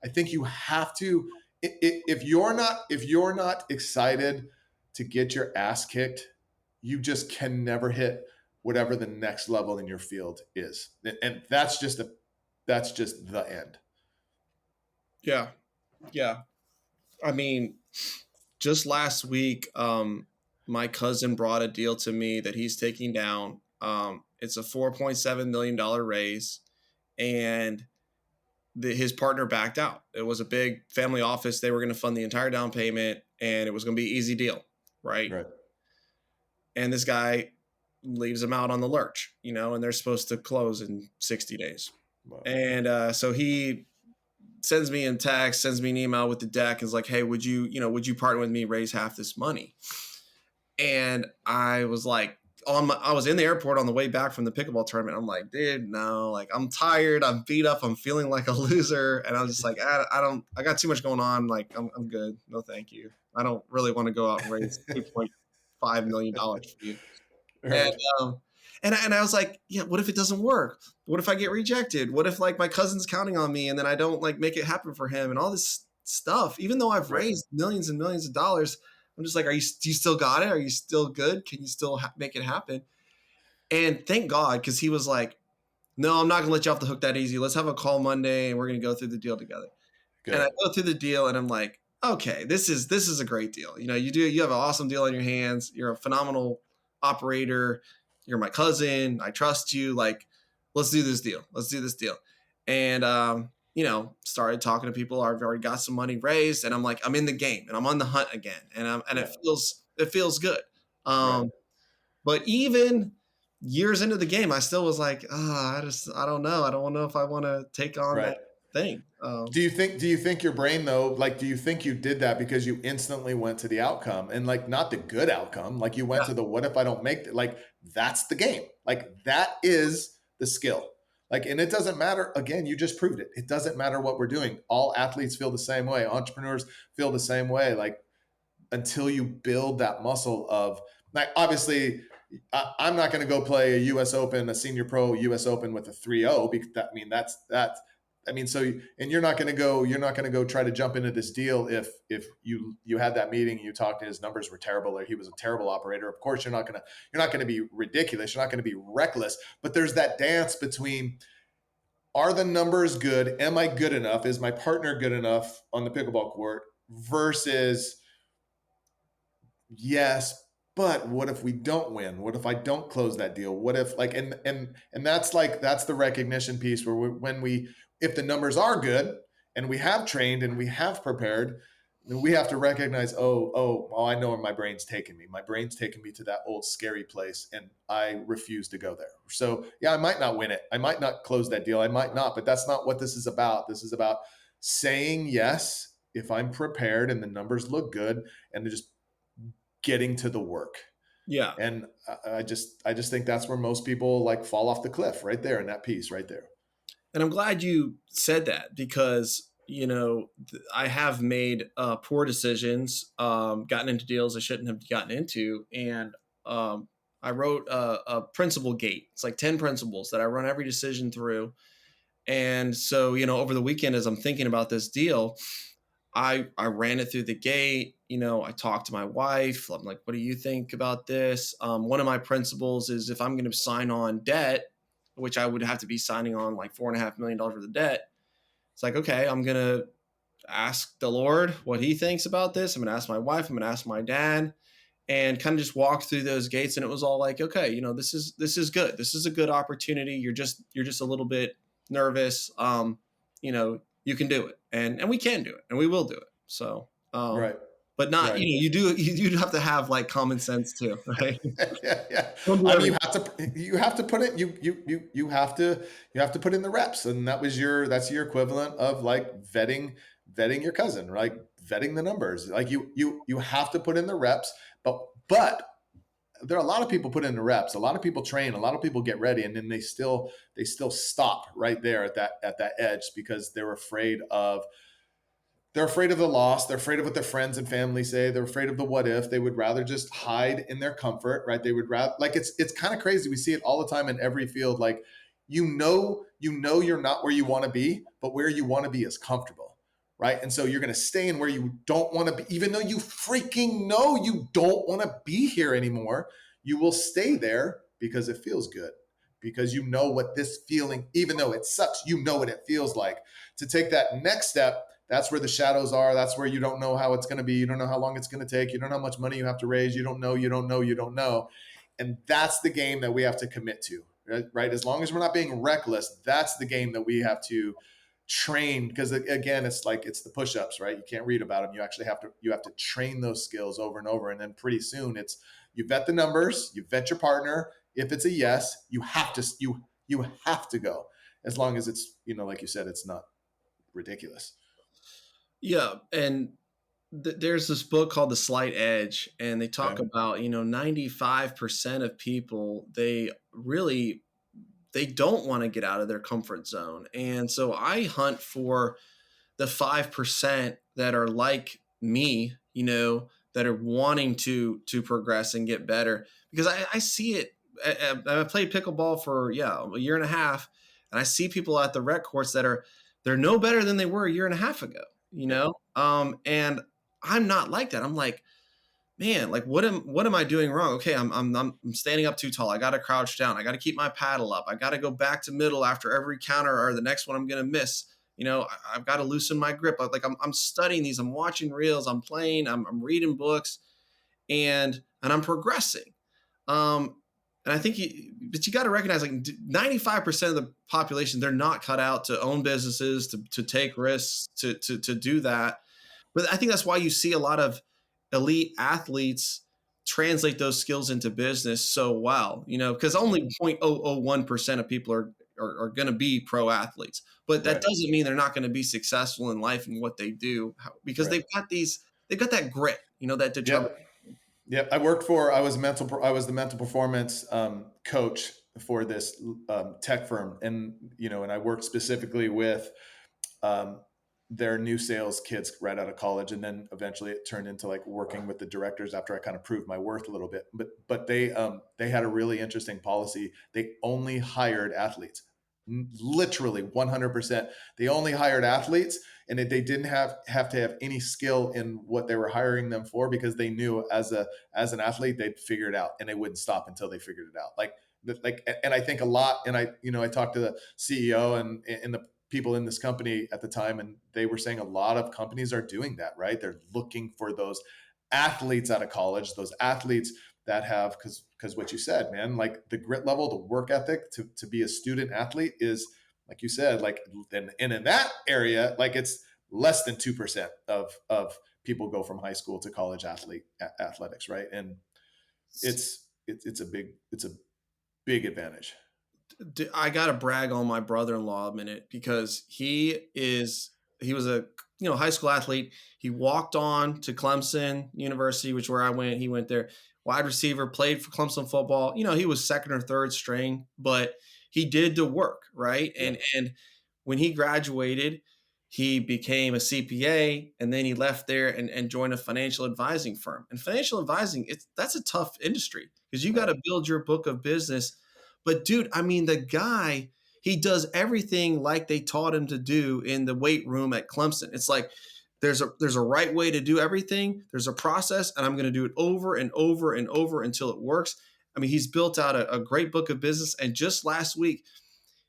[SPEAKER 2] I think you have to, if you're not excited to get your ass kicked, you just can never hit whatever the next level in your field is. And that's just the end.
[SPEAKER 1] Yeah. Yeah. I mean, just last week, my cousin brought a deal to me that he's taking down. It's a $4.7 million raise, and his partner backed out. It was a big family office. They were going to fund the entire down payment, and it was going to be an easy deal, right?
[SPEAKER 2] Right.
[SPEAKER 1] And this guy leaves them out on the lurch, and they're supposed to close in 60 days. Wow. And so he sends me a text, sends me an email with the deck, is like, hey, would you partner with me, raise half this money? And I was like, I was in the airport on the way back from the pickleball tournament. I'm like, dude, no, like I'm tired, I'm beat up, I'm feeling like a loser. And I was just like, I got too much going on. Like I'm good. No, thank you. I don't really want to go out and raise $2.5 million for you. Right. And I was like, yeah, what if it doesn't work? What if I get rejected? What if like my cousin's counting on me and then I don't like make it happen for him and all this stuff? Even though I've raised millions and millions of dollars, I'm just like, do you still got it? Are you still good? Can you still make it happen? And thank God, because he was like, no, I'm not gonna let you off the hook that easy. Let's have a call Monday and we're gonna go through the deal together. Good. And I go through the deal and I'm like, okay, this is a great deal. You have an awesome deal on your hands. You're a phenomenal operator. You're my cousin. I trust you. Like, let's do this deal. And, started talking to people. I've already got some money raised and I'm like, I'm in the game and I'm on the hunt again. And it feels good. Right. But even years into the game, I still was like, I don't know. I don't know if I want to take on that thing.
[SPEAKER 2] Do you think your brain though, like, do you think you did that because you instantly went to the outcome and like not the good outcome? Like you went to the, what if I don't make it? Like that's the game. Like that is the skill. Like, and it doesn't matter. Again, you just proved it. It doesn't matter what we're doing. All athletes feel the same way. Entrepreneurs feel the same way. Like until you build that muscle of like, obviously I'm not going to go play a US Open, a senior pro US Open with a 3-0 because and you're not going to go try to jump into this deal if you had that meeting and you talked and his numbers were terrible or he was a terrible operator. Of course, you're not going to be ridiculous. You're not going to be reckless, but there's that dance between, are the numbers good? Am I good enough? Is my partner good enough on the pickleball court versus yes, but what if we don't win? What if I don't close that deal? What if like and that's like that's the recognition piece where when we if the numbers are good and we have trained and we have prepared, then we have to recognize, oh, I know where my brain's taking me. My brain's taking me to that old scary place, and I refuse to go there. So yeah, I might not win it. I might not close that deal. I might not, but that's not what this is about. This is about saying yes if I'm prepared and the numbers look good, and just getting to the work.
[SPEAKER 1] Yeah.
[SPEAKER 2] And I just think that's where most people like fall off the cliff right there in that piece right there.
[SPEAKER 1] And I'm glad you said that because, I have made poor decisions, gotten into deals I shouldn't have gotten into. And I wrote a principle gate. It's like 10 principles that I run every decision through. And so, over the weekend, as I'm thinking about this deal, I ran it through the gate. I talked to my wife. I'm like, what do you think about this? One of my principles is if I'm going to sign on debt, which I would have to be signing on like $4.5 million worth of debt. It's like, okay, I'm going to ask the Lord what he thinks about this. I'm going to ask my wife. I'm going to ask my dad, and kind of just walk through those gates. And it was all like, okay, this is good. This is a good opportunity. You're just a little bit nervous. You can do it, and we can do it, and we will do it. So,
[SPEAKER 2] Right.
[SPEAKER 1] but not,
[SPEAKER 2] Right.
[SPEAKER 1] you do have to have like common sense too, right?
[SPEAKER 2] Yeah, yeah.
[SPEAKER 1] Don't do
[SPEAKER 2] I mean,
[SPEAKER 1] everything.
[SPEAKER 2] you have to put it you have to put in the reps, and that's your equivalent of like vetting your cousin, like vetting the numbers. Like you have to put in the reps, but there are a lot of people put in the reps. A lot of people train. A lot of people get ready, and then they still stop right there at that edge because they're afraid of the loss. They're afraid of what their friends and family say. They're afraid of the what if. They would rather just hide in their comfort, right? They would rather like it's kind of crazy. We see it all the time in every field. Like you're not where you want to be, but where you want to be is comfortable, right? And so you're going to stay in where you don't want to be, even though you freaking know you don't want to be here anymore. You will stay there because it feels good. Because you know what this feeling, even though it sucks, you know what it feels like. To take that next step, that's where the shadows are. That's where you don't know how it's going to be. You don't know how long it's going to take. You don't know how much money you have to raise. You don't know, you don't know, you don't know. And that's the game that we have to commit to, right? As long as we're not being reckless, that's the game that we have to train. Because again, it's like it's the push-ups, right? You can't read about them. You have to train those skills over and over. And then pretty soon it's you vet the numbers, you vet your partner. If it's a yes, you have to go. As long as it's, like you said, it's not ridiculous.
[SPEAKER 1] Yeah, and there's this book called The Slight Edge, and they talk
[SPEAKER 2] Okay.
[SPEAKER 1] about 95% of people, they don't want to get out of their comfort zone. And so I hunt for the 5% that are like me, that are wanting to progress and get better, because I see it. I played pickleball for a year and a half, and I see people at the rec courts they're no better than they were a year and a half ago,
[SPEAKER 2] Yep.
[SPEAKER 1] and I'm not like that. I'm like, man, like what am I doing wrong? Okay, I'm standing up too tall. I got to crouch down. I got to keep my paddle up. I got to go back to middle after every counter, or the next one I'm gonna miss. I've got to loosen my grip. Like I'm studying these. I'm watching reels. I'm playing. I'm reading books, and I'm progressing. And I think but you got to recognize like 95% of the population, they're not cut out to own businesses, to take risks, to do that. But I think that's why you see a lot of elite athletes translate those skills into business so well, because only 0.001% of people are going to be pro athletes. But that
[SPEAKER 2] Right.
[SPEAKER 1] doesn't mean they're not going to be successful in life and what they do, because
[SPEAKER 2] Right.
[SPEAKER 1] they've got that grit, that determination.
[SPEAKER 2] Yep. Yep. I was the mental performance coach for this tech firm, and I worked specifically with um, their new sales kids right out of college, and then eventually it turned into like working with the directors after I kind of proved my worth a little bit. But they had a really interesting policy. They only hired athletes, literally 100%. They only hired athletes, and they didn't have to have any skill in what they were hiring them for, because they knew as an athlete they'd figure it out, and they wouldn't stop until they figured it out. And I think a lot, and I talked to the CEO and the people in this company at the time, and they were saying a lot of companies are doing that, right? They're looking for those athletes out of college, those athletes that have, because what you said, man, like the grit level, the work ethic to be a student athlete is, like you said, like, and in that area, like it's less than 2% of people go from high school to college athletics, right? And it's a big advantage.
[SPEAKER 1] I gotta brag on my brother-in-law a minute because he was a high school athlete. He walked on to Clemson University, which where I went. He went there. Wide receiver, played for Clemson football. He was second or third string, but he did the work, right?
[SPEAKER 2] Yeah.
[SPEAKER 1] And when he graduated, he became a CPA, and then he left there and joined a financial advising firm. And financial advising, that's a tough industry because you got
[SPEAKER 2] Right.
[SPEAKER 1] to build your book of business. But dude, I mean, the guy, he does everything like they taught him to do in the weight room at Clemson. It's like there's a right way to do everything. There's a process, and I'm going to do it over and over and over until it works. I mean, he's built out a great book of business. And just last week,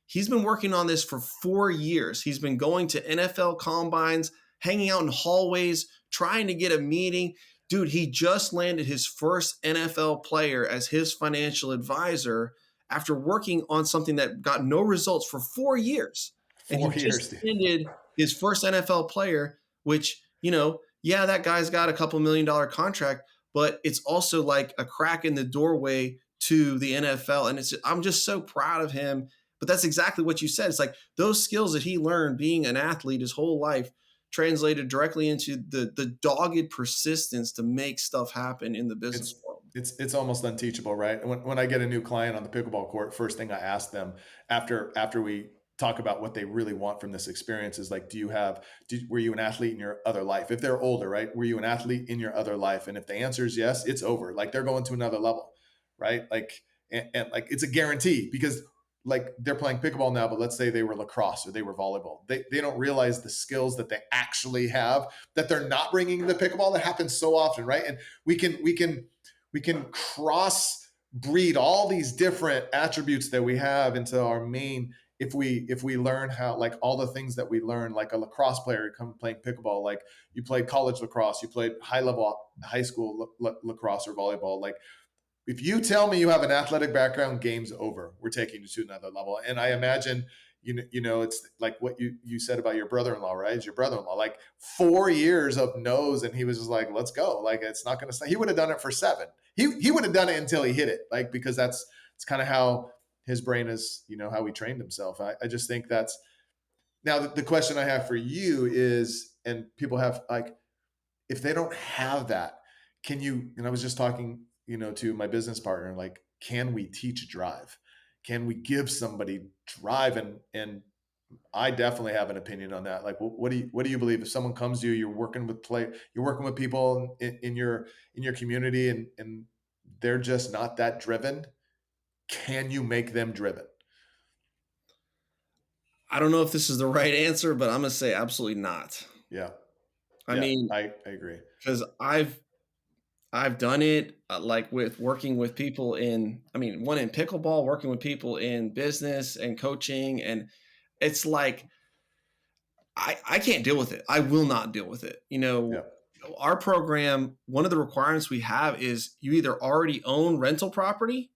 [SPEAKER 1] he's been working on this for 4 years. He's been going to NFL combines, hanging out in hallways, trying to get a meeting. Dude, he just landed his first NFL player as his financial advisor after working on something that got no results for 4 years. And he
[SPEAKER 2] 4 years,
[SPEAKER 1] just
[SPEAKER 2] dude.
[SPEAKER 1] landed his first NFL player, which, yeah, that guy's got a couple $1 million contract, but it's also like a crack in the doorway to the NFL. And I'm just so proud of him. But that's exactly what you said. It's like those skills that he learned being an athlete his whole life translated directly into the dogged persistence to make stuff happen in the business
[SPEAKER 2] It's
[SPEAKER 1] world.
[SPEAKER 2] it's almost unteachable, right? When I get a new client on the pickleball court, first thing I ask them after we talk about what they really want from this experience is like, were you an athlete in your other life? If they're older, right? Were you an athlete in your other life? And if the answer is yes, it's over. Like they're going to another level, right? Like, and like it's a guarantee because like they're playing pickleball now, but let's say they were lacrosse or they were volleyball. They don't realize the skills that they actually have that they're not bringing in the pickleball. That happens so often, right? And we can cross breed all these different attributes that we have into our main, if we learn how, like all the things that we learn, like a lacrosse player come playing pickleball, like you played college lacrosse, you played high level high school lacrosse or volleyball, like if you tell me you have an athletic background, game's over. We're taking you to another level. And I imagine, it's like what you said about your brother-in-law, right? It's your brother-in-law, like 4 years of no's, and he was just like, let's go. Like it's not going to. He would have done it for 7. He would have done it until he hit it, like because it's kind of how his brain is, how he trained himself. I just think that's now the question I have for you is, and people have like, if they don't have that, can you, and I was just talking, to my business partner, like, can we teach drive? Can we give somebody drive? And I definitely have an opinion on that. Like, what do you believe? If someone comes to you, you're working with people in your community, and they're just not that driven. Can you make them driven?
[SPEAKER 1] I don't know if this is the right answer, but I'm going to say absolutely not.
[SPEAKER 2] Yeah.
[SPEAKER 1] I
[SPEAKER 2] Yeah.
[SPEAKER 1] mean,
[SPEAKER 2] I agree.
[SPEAKER 1] because I've done it like with working with people one in pickleball, working with people in business and coaching. And it's like, I can't deal with it. I will not deal with it.
[SPEAKER 2] Yeah.
[SPEAKER 1] Our program, one of the requirements we have is you either already own rental property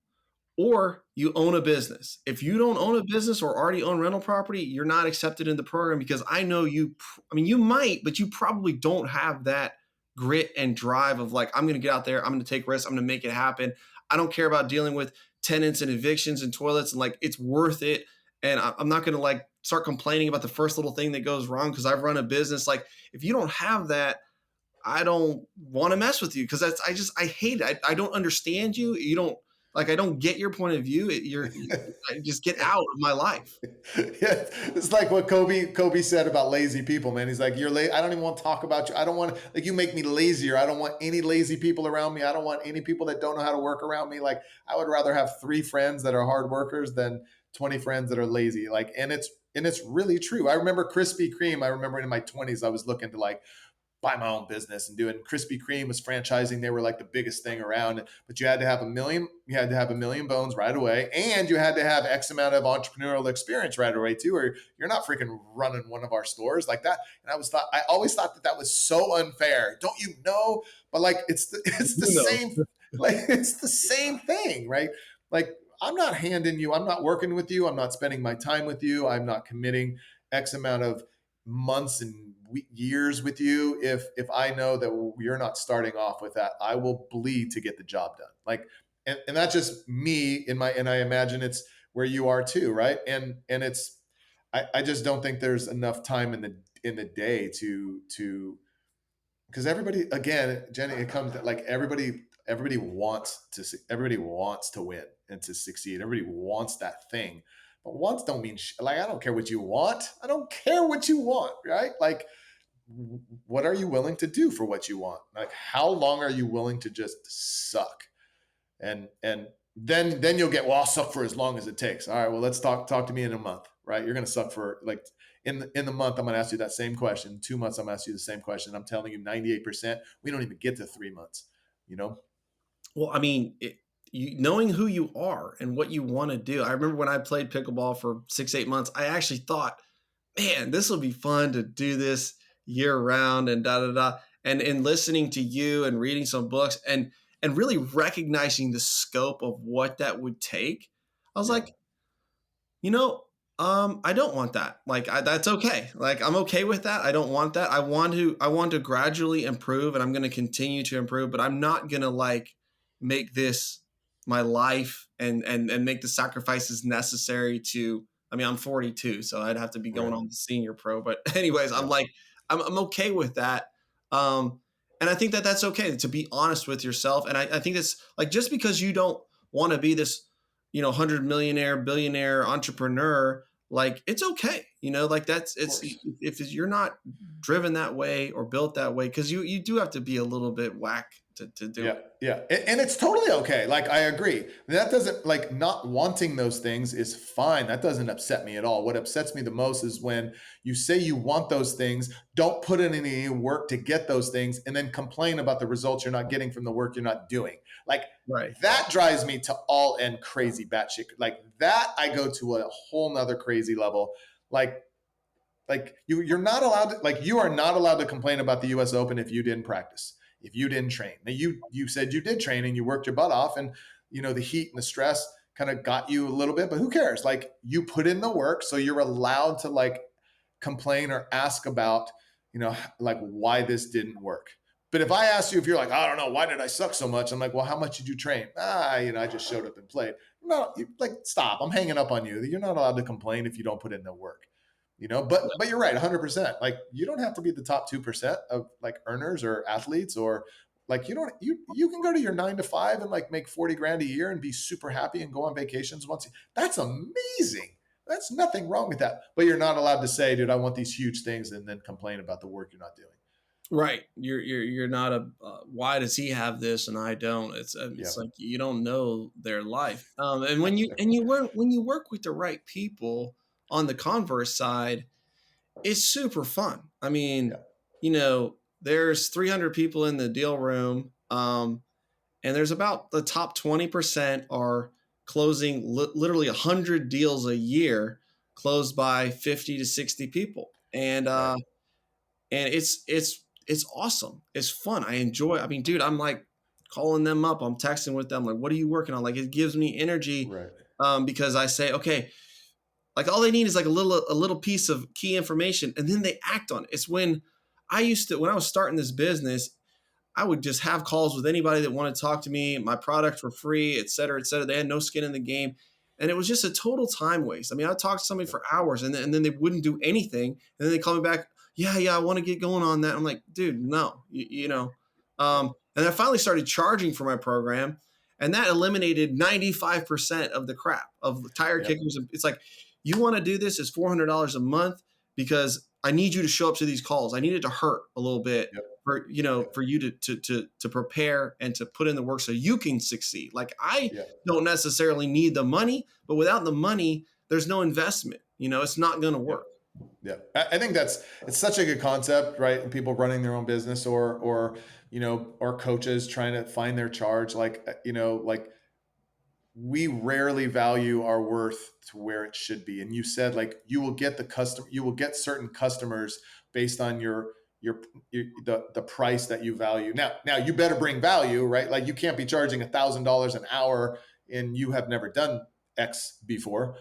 [SPEAKER 1] or you own a business. If you don't own a business or already own rental property, you're not accepted in the program because I know you might, but you probably don't have that grit and drive of like, I'm going to get out there, I'm going to take risks, I'm going to make it happen. I don't care about dealing with tenants and evictions and toilets, and like it's worth it. And I'm not going to like start complaining about the first little thing that goes wrong because I've run a business. Like if you don't have that, I don't want to mess with you because I hate it. I don't understand you. You don't like, I don't get your point of view. I just get out of my life.
[SPEAKER 2] Yeah, it's like what Kobe said about lazy people, man. He's like, I don't even want to talk about you. I don't want to, like, you make me lazier. I don't want any lazy people around me. I don't want any people that don't know how to work around me. Like, I would rather have 3 friends that are hard workers than 20 friends that are lazy. Like, and it's really true. I remember Krispy Kreme. I remember in my 20s, I was looking to like buy my own business and doing. Krispy Kreme was franchising. They were like the biggest thing around, but you had to have a million bones right away. And you had to have X amount of entrepreneurial experience right away too, or you're not freaking running one of our stores like that. And I always thought that was so unfair. Don't you know? But like, it's the
[SPEAKER 1] Who knows?
[SPEAKER 2] same. Like it's the same thing, right? Like I'm not handing you, I'm not working with you, I'm not spending my time with you, I'm not committing X amount of months and years with you if I know that you're not starting off with that. I will bleed to get the job done. Like, and that's just me in my, and I imagine it's where you are too, right? And it's, I just don't think there's enough time in the day to because everybody, again, Jenny, it comes to like everybody wants to everybody wants to win and to succeed. Everybody wants that thing, but wants don't mean like I don't care what you want. I don't care what you want, right? Like what are you willing to do for what you want? Like how long are you willing to just suck? And then you'll get, well, I'll suck for as long as it takes. All right, well, let's talk to me in a month, right? You're going to suck for like in the month. I'm going to ask you that same question. 2 months, I'm going to ask you the same question. I'm telling you, 98%. We don't even get to 3 months. You know?
[SPEAKER 1] Well, I mean, knowing who you are and what you want to do. I remember when I played pickleball for 6, 8 months, I actually thought, man, this will be fun to do this year round and da da da. And in listening to you and reading some books and really recognizing the scope of what that would take, I was
[SPEAKER 2] Yeah.
[SPEAKER 1] like, I don't want that. Like, that's okay. Like, I'm okay with that. I don't want that. I want to gradually improve, and I'm going to continue to improve. But I'm not going to like make this my life and make the sacrifices necessary to. I mean, I'm 42, so I'd have to be going
[SPEAKER 2] Right.
[SPEAKER 1] on to senior pro. But anyways, I'm
[SPEAKER 2] Yeah.
[SPEAKER 1] like, I'm okay with that. And I think that that's okay to be honest with yourself. And I think it's like just because you don't want to be this 100 millionaire billionaire entrepreneur, like it's okay, like that's
[SPEAKER 2] Of
[SPEAKER 1] it's
[SPEAKER 2] course.
[SPEAKER 1] if you're not driven that way or built that way, because you do have to be a little bit whack to do
[SPEAKER 2] Yeah,
[SPEAKER 1] it.
[SPEAKER 2] yeah. And it's totally okay. Like I agree. That doesn't like not wanting those things is fine. That doesn't upset me at all. What upsets me the most is when you say you want those things, don't put in any work to get those things, and then complain about the results you're not getting from the work you're not doing. Like
[SPEAKER 1] Right.
[SPEAKER 2] that drives me to all end crazy batshit. Like that I go to a whole nother crazy level. Like you're not allowed to, like you are not allowed to complain about the US Open if you didn't practice, if you didn't train. Now you said you did train and you worked your butt off, and the heat and the stress kind of got you a little bit, but who cares? Like you put in the work, so you're allowed to like complain or ask about, like why this didn't work. But if I ask you, if you're like, I don't know, why did I suck so much? I'm like, well, how much did you train? I just showed up and played. No, like stop. I'm hanging up on you. You're not allowed to complain if you don't put in the work. But you're right, 100%. Like you don't have to be the top 2% of like earners or athletes, or like you can go to your 9 to 5 and like make 40 grand a year and be super happy and go on vacations once. That's amazing. That's nothing wrong with that. But you're not allowed to say, dude, I want these huge things and then complain about the work you're not doing.
[SPEAKER 1] Right. You're not a why does he have this and I don't?
[SPEAKER 2] Yeah.
[SPEAKER 1] It's like you don't know their life. And when you work with the right people on the converse side, it's super fun. I mean,
[SPEAKER 2] Yeah.
[SPEAKER 1] there's 300 people in the deal room, and there's about the top 20% are closing literally 100 deals a year, closed by 50 to 60 people,
[SPEAKER 2] Right.
[SPEAKER 1] and it's awesome. It's fun. I enjoy. I mean, dude, I'm like calling them up. I'm texting with them. Like, what are you working on? Like, it gives me energy,
[SPEAKER 2] Right.
[SPEAKER 1] because I say, okay, like all they need is like a little piece of key information, and then they act on it. It's when I was starting this business, I would just have calls with anybody that wanted to talk to me. My products were free, et cetera, et cetera. They had no skin in the game. And it was just a total time waste. I mean, I'd talk to somebody
[SPEAKER 2] Yep.
[SPEAKER 1] for hours, and then they wouldn't do anything. And then they call me back, yeah, I want to get going on that. I'm like, dude, no,
[SPEAKER 2] Yeah.
[SPEAKER 1] And I finally started charging for my program, and that eliminated 95% of the crap of the tire
[SPEAKER 2] Yep.
[SPEAKER 1] kickers. It's like, you want to do this, is $400 a month, because I need you to show up to these calls. I need it to hurt a little bit
[SPEAKER 2] Yep.
[SPEAKER 1] for you to prepare and to put in the work so you can succeed. Like, I
[SPEAKER 2] Yep.
[SPEAKER 1] don't necessarily need the money, but without the money, there's no investment. It's not going to
[SPEAKER 2] Yep.
[SPEAKER 1] work.
[SPEAKER 2] Yeah, I think it's such a good concept, right? People running their own business, or coaches trying to find their charge. Like like we rarely value our worth to where it should be. And you said like you will get certain customers based on the price that you value. Now you better bring value, right? Like you can't be charging $1,000 an hour and you have never done X before.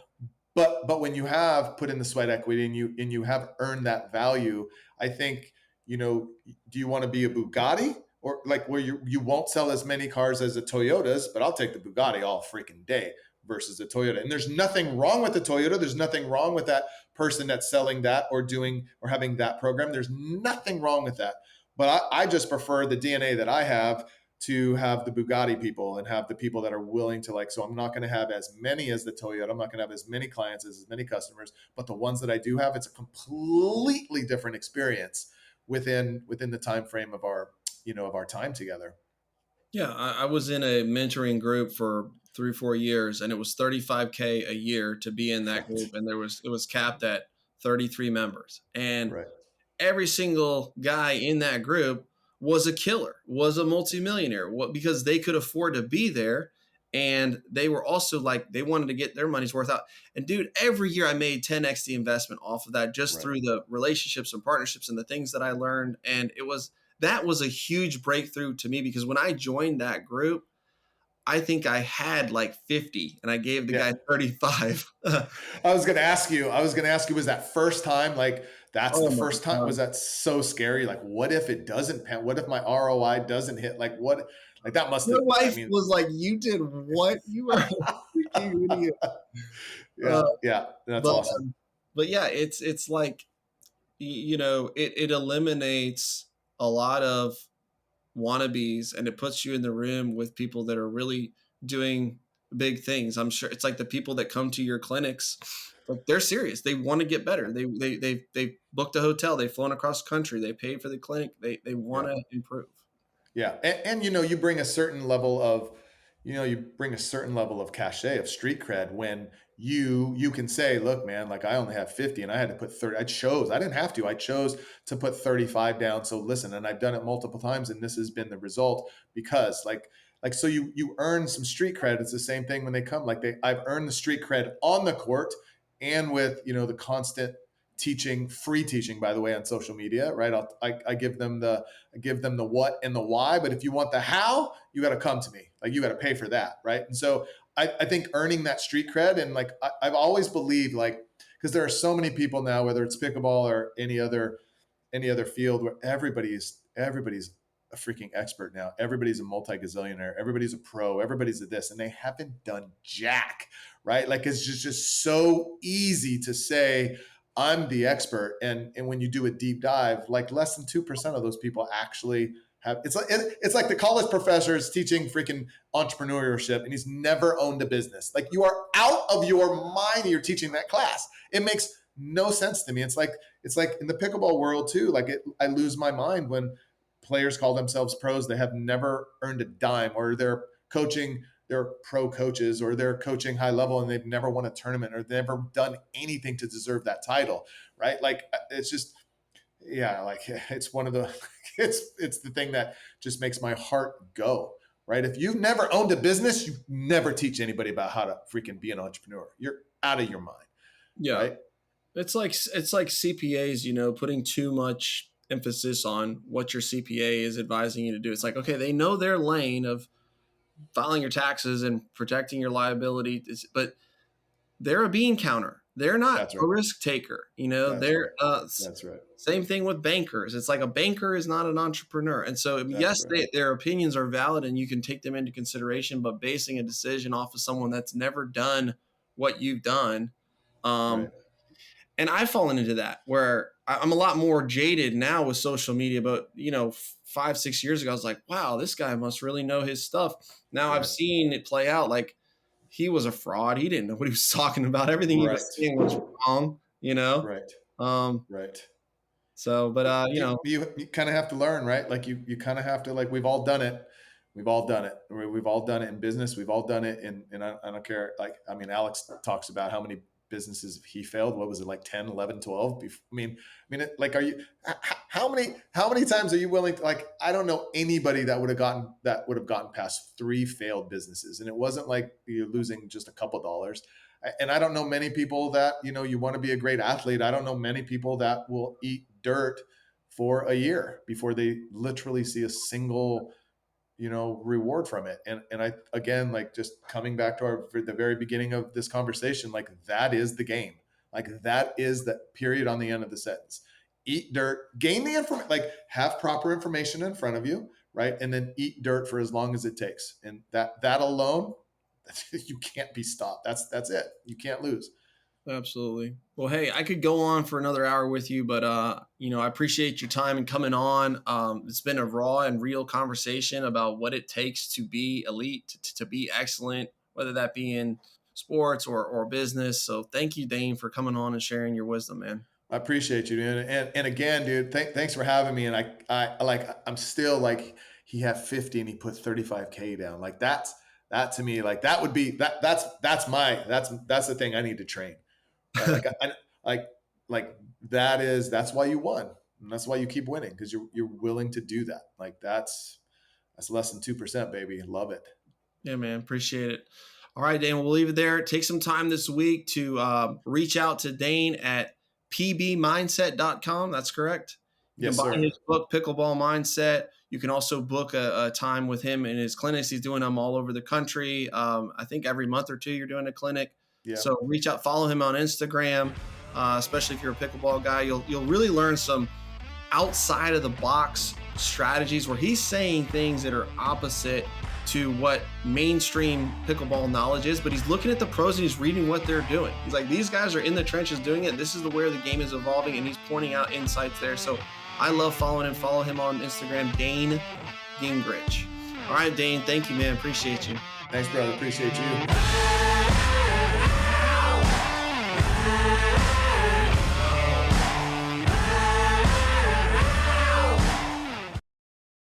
[SPEAKER 2] But when you have put in the sweat equity and you have earned that value, I think, do you want to be a Bugatti, or like where you won't sell as many cars as the Toyotas, but I'll take the Bugatti all freaking day versus the Toyota. And there's nothing wrong with the Toyota. There's nothing wrong with that person that's selling that or doing or having that program. There's nothing wrong with that. But I just prefer the DNA that I have to have the Bugatti people and have the people that are willing to, like, so I'm not going to have as many as the Toyota. I'm not going to have as many clients as many customers, but the ones that I do have, it's a completely different experience within the time frame of our time together.
[SPEAKER 1] Yeah, I was in a mentoring group for 3 or 4 years, and it was $35K a year to be in that
[SPEAKER 2] Right.
[SPEAKER 1] group, and it was capped at 33 members, and
[SPEAKER 2] Right.
[SPEAKER 1] every single guy in that group was a killer, was a multimillionaire, because they could afford to be there, and they were also like they wanted to get their money's worth out. And dude, every year I made 10x the investment off of that just
[SPEAKER 2] Right.
[SPEAKER 1] through the relationships and partnerships and the things that I learned, and that was a huge breakthrough to me, because when I joined that group, I think I had like 50 and I gave the
[SPEAKER 2] Yeah.
[SPEAKER 1] guy 35.
[SPEAKER 2] I was going to ask you, was that first time, like, that's
[SPEAKER 1] Oh
[SPEAKER 2] the
[SPEAKER 1] my
[SPEAKER 2] first time?
[SPEAKER 1] God.
[SPEAKER 2] Was that so scary? Like, what if it doesn't pan? What if my ROI doesn't hit? Like, what, like that must have,
[SPEAKER 1] Your
[SPEAKER 2] I
[SPEAKER 1] wife
[SPEAKER 2] mean,
[SPEAKER 1] was like, "You did what? You are a freaking idiot." Uh,
[SPEAKER 2] yeah, yeah, that's
[SPEAKER 1] but
[SPEAKER 2] awesome.
[SPEAKER 1] but yeah, it's like it eliminates a lot of wannabes, and it puts you in the room with people that are really doing big things. I'm sure it's like the people that come to your clinics, like they're serious. They want to get better. They booked a hotel. They've flown across country. They paid for the clinic. They want
[SPEAKER 2] Yeah.
[SPEAKER 1] to improve.
[SPEAKER 2] Yeah. And you bring a certain level of, cachet of street cred when you can say, look, man, like I only have 50 and I had to put 30. I didn't have to. I chose to put 35 down. So listen, and I've done it multiple times and this has been the result because so you earn some street cred. It's the same thing when they come. I've earned the street cred on the court and with, the constant teaching, free teaching, by the way, on social media, right? I give them the what and the why, but if you want the how, you got to come to me. Like you got to pay for that, right? And so I think earning that street cred, and like I've always believed, like, because there are so many people now, whether it's pickleball or any other field, where everybody's a freaking expert now. Everybody's a multi-gazillionaire. Everybody's a pro. Everybody's a this, and they haven't done jack, right? Like it's just so easy to say I'm the expert, and when you do a deep dive, like less than 2% of those people actually have. It's like the college professor is teaching freaking entrepreneurship, and he's never owned a business. Like you are out of your mind. You're teaching that class. It makes no sense to me. It's like in the pickleball world too. Like I lose my mind when players call themselves pros. They have never earned a dime, or they're pro coaches, or they're coaching high level and they've never won a tournament or they've never done anything to deserve that title, right? Like it's just, yeah, like it's one of the, it's the thing that just makes my heart go, right? If you've never owned a business, you never teach anybody about how to freaking be an entrepreneur. You're out of your mind,
[SPEAKER 1] Yeah,
[SPEAKER 2] right?
[SPEAKER 1] it's like CPAs, putting too much emphasis on what your CPA is advising you to do. It's like, okay, they know their lane of filing your taxes and protecting your liability, but they're a bean counter. They're not
[SPEAKER 2] That's
[SPEAKER 1] a
[SPEAKER 2] right.
[SPEAKER 1] risk taker.
[SPEAKER 2] That's right. That's right.
[SPEAKER 1] Same thing with bankers. It's like a banker is not an entrepreneur. And so,
[SPEAKER 2] That's
[SPEAKER 1] yes,
[SPEAKER 2] right.
[SPEAKER 1] their opinions are valid and you can take them into consideration, but basing a decision off of someone that's never done what you've done.
[SPEAKER 2] Right.
[SPEAKER 1] And I've fallen into that where I'm a lot more jaded now with social media. But 5, 6 years ago, I was like, wow, this guy must really know his stuff. Now I've
[SPEAKER 2] Right.
[SPEAKER 1] seen it play out. Like he was a fraud. He didn't know what he was talking about. Everything he was
[SPEAKER 2] Right.
[SPEAKER 1] saying was wrong,
[SPEAKER 2] Right.
[SPEAKER 1] Um,
[SPEAKER 2] Right.
[SPEAKER 1] so, but
[SPEAKER 2] You kind of have to learn, right? Like you kind of have to, like, we've all done it. We've all done it. We've all done it in business. We've all done it in I don't care. Like, I mean, Alex talks about how many businesses he failed. What was it, like 10, 11, 12? Like, how many times are you willing to, like, I don't know anybody that would have gotten past 3 failed businesses. And it wasn't like you're losing just a couple dollars. And I don't know many people that, you want to be a great athlete. I don't know many people that will eat dirt for a year before they literally see a single, reward from it. And I, again, like, just coming back to the very beginning of this conversation, like, that is the game. Like, that is the period on the end of the sentence. Eat dirt, gain the information, like, have proper information in front of you, right? And then eat dirt for as long as it takes. And that alone, you can't be stopped. That's it. You can't lose.
[SPEAKER 1] Absolutely. Well, hey, I could go on for another hour with you, but I appreciate your time and coming on. It's been a raw and real conversation about what it takes to be elite, to be excellent, whether that be in sports or business. So thank you, Dayne, for coming on and sharing your wisdom, man.
[SPEAKER 2] I appreciate you, dude. And again, dude, thanks for having me. And I'm still like, he had 50 and he put 35K down. Like, that to me, like, that would be that's the thing I need to train. Right? That's why you won. And that's why you keep winning, because you're willing to do that. Like, that's less than 2%, baby. Love it.
[SPEAKER 1] Yeah, man. Appreciate it. All right, Dayne, we'll leave it there. Take some time this week to reach out to Dayne at pbmindset.com. That's correct. You
[SPEAKER 2] Yes,
[SPEAKER 1] can buy
[SPEAKER 2] sir.
[SPEAKER 1] his book, Pickleball Mindset. You can also book a time with him in his clinics. He's doing them all over the country. I think every month or two you're doing a clinic.
[SPEAKER 2] Yeah.
[SPEAKER 1] So reach out, follow him on Instagram, especially if you're a pickleball guy. You'll really learn some outside of the box strategies where he's saying things that are opposite to what mainstream pickleball knowledge is, but he's looking at the pros and he's reading what they're doing. He's like, these guys are in the trenches doing it. This is where the game is evolving, and he's pointing out insights there. So I love following him. Follow him on Instagram, Dayne Gingrich. All right, Dayne, thank you, man. Appreciate you.
[SPEAKER 2] Thanks, brother. Appreciate you.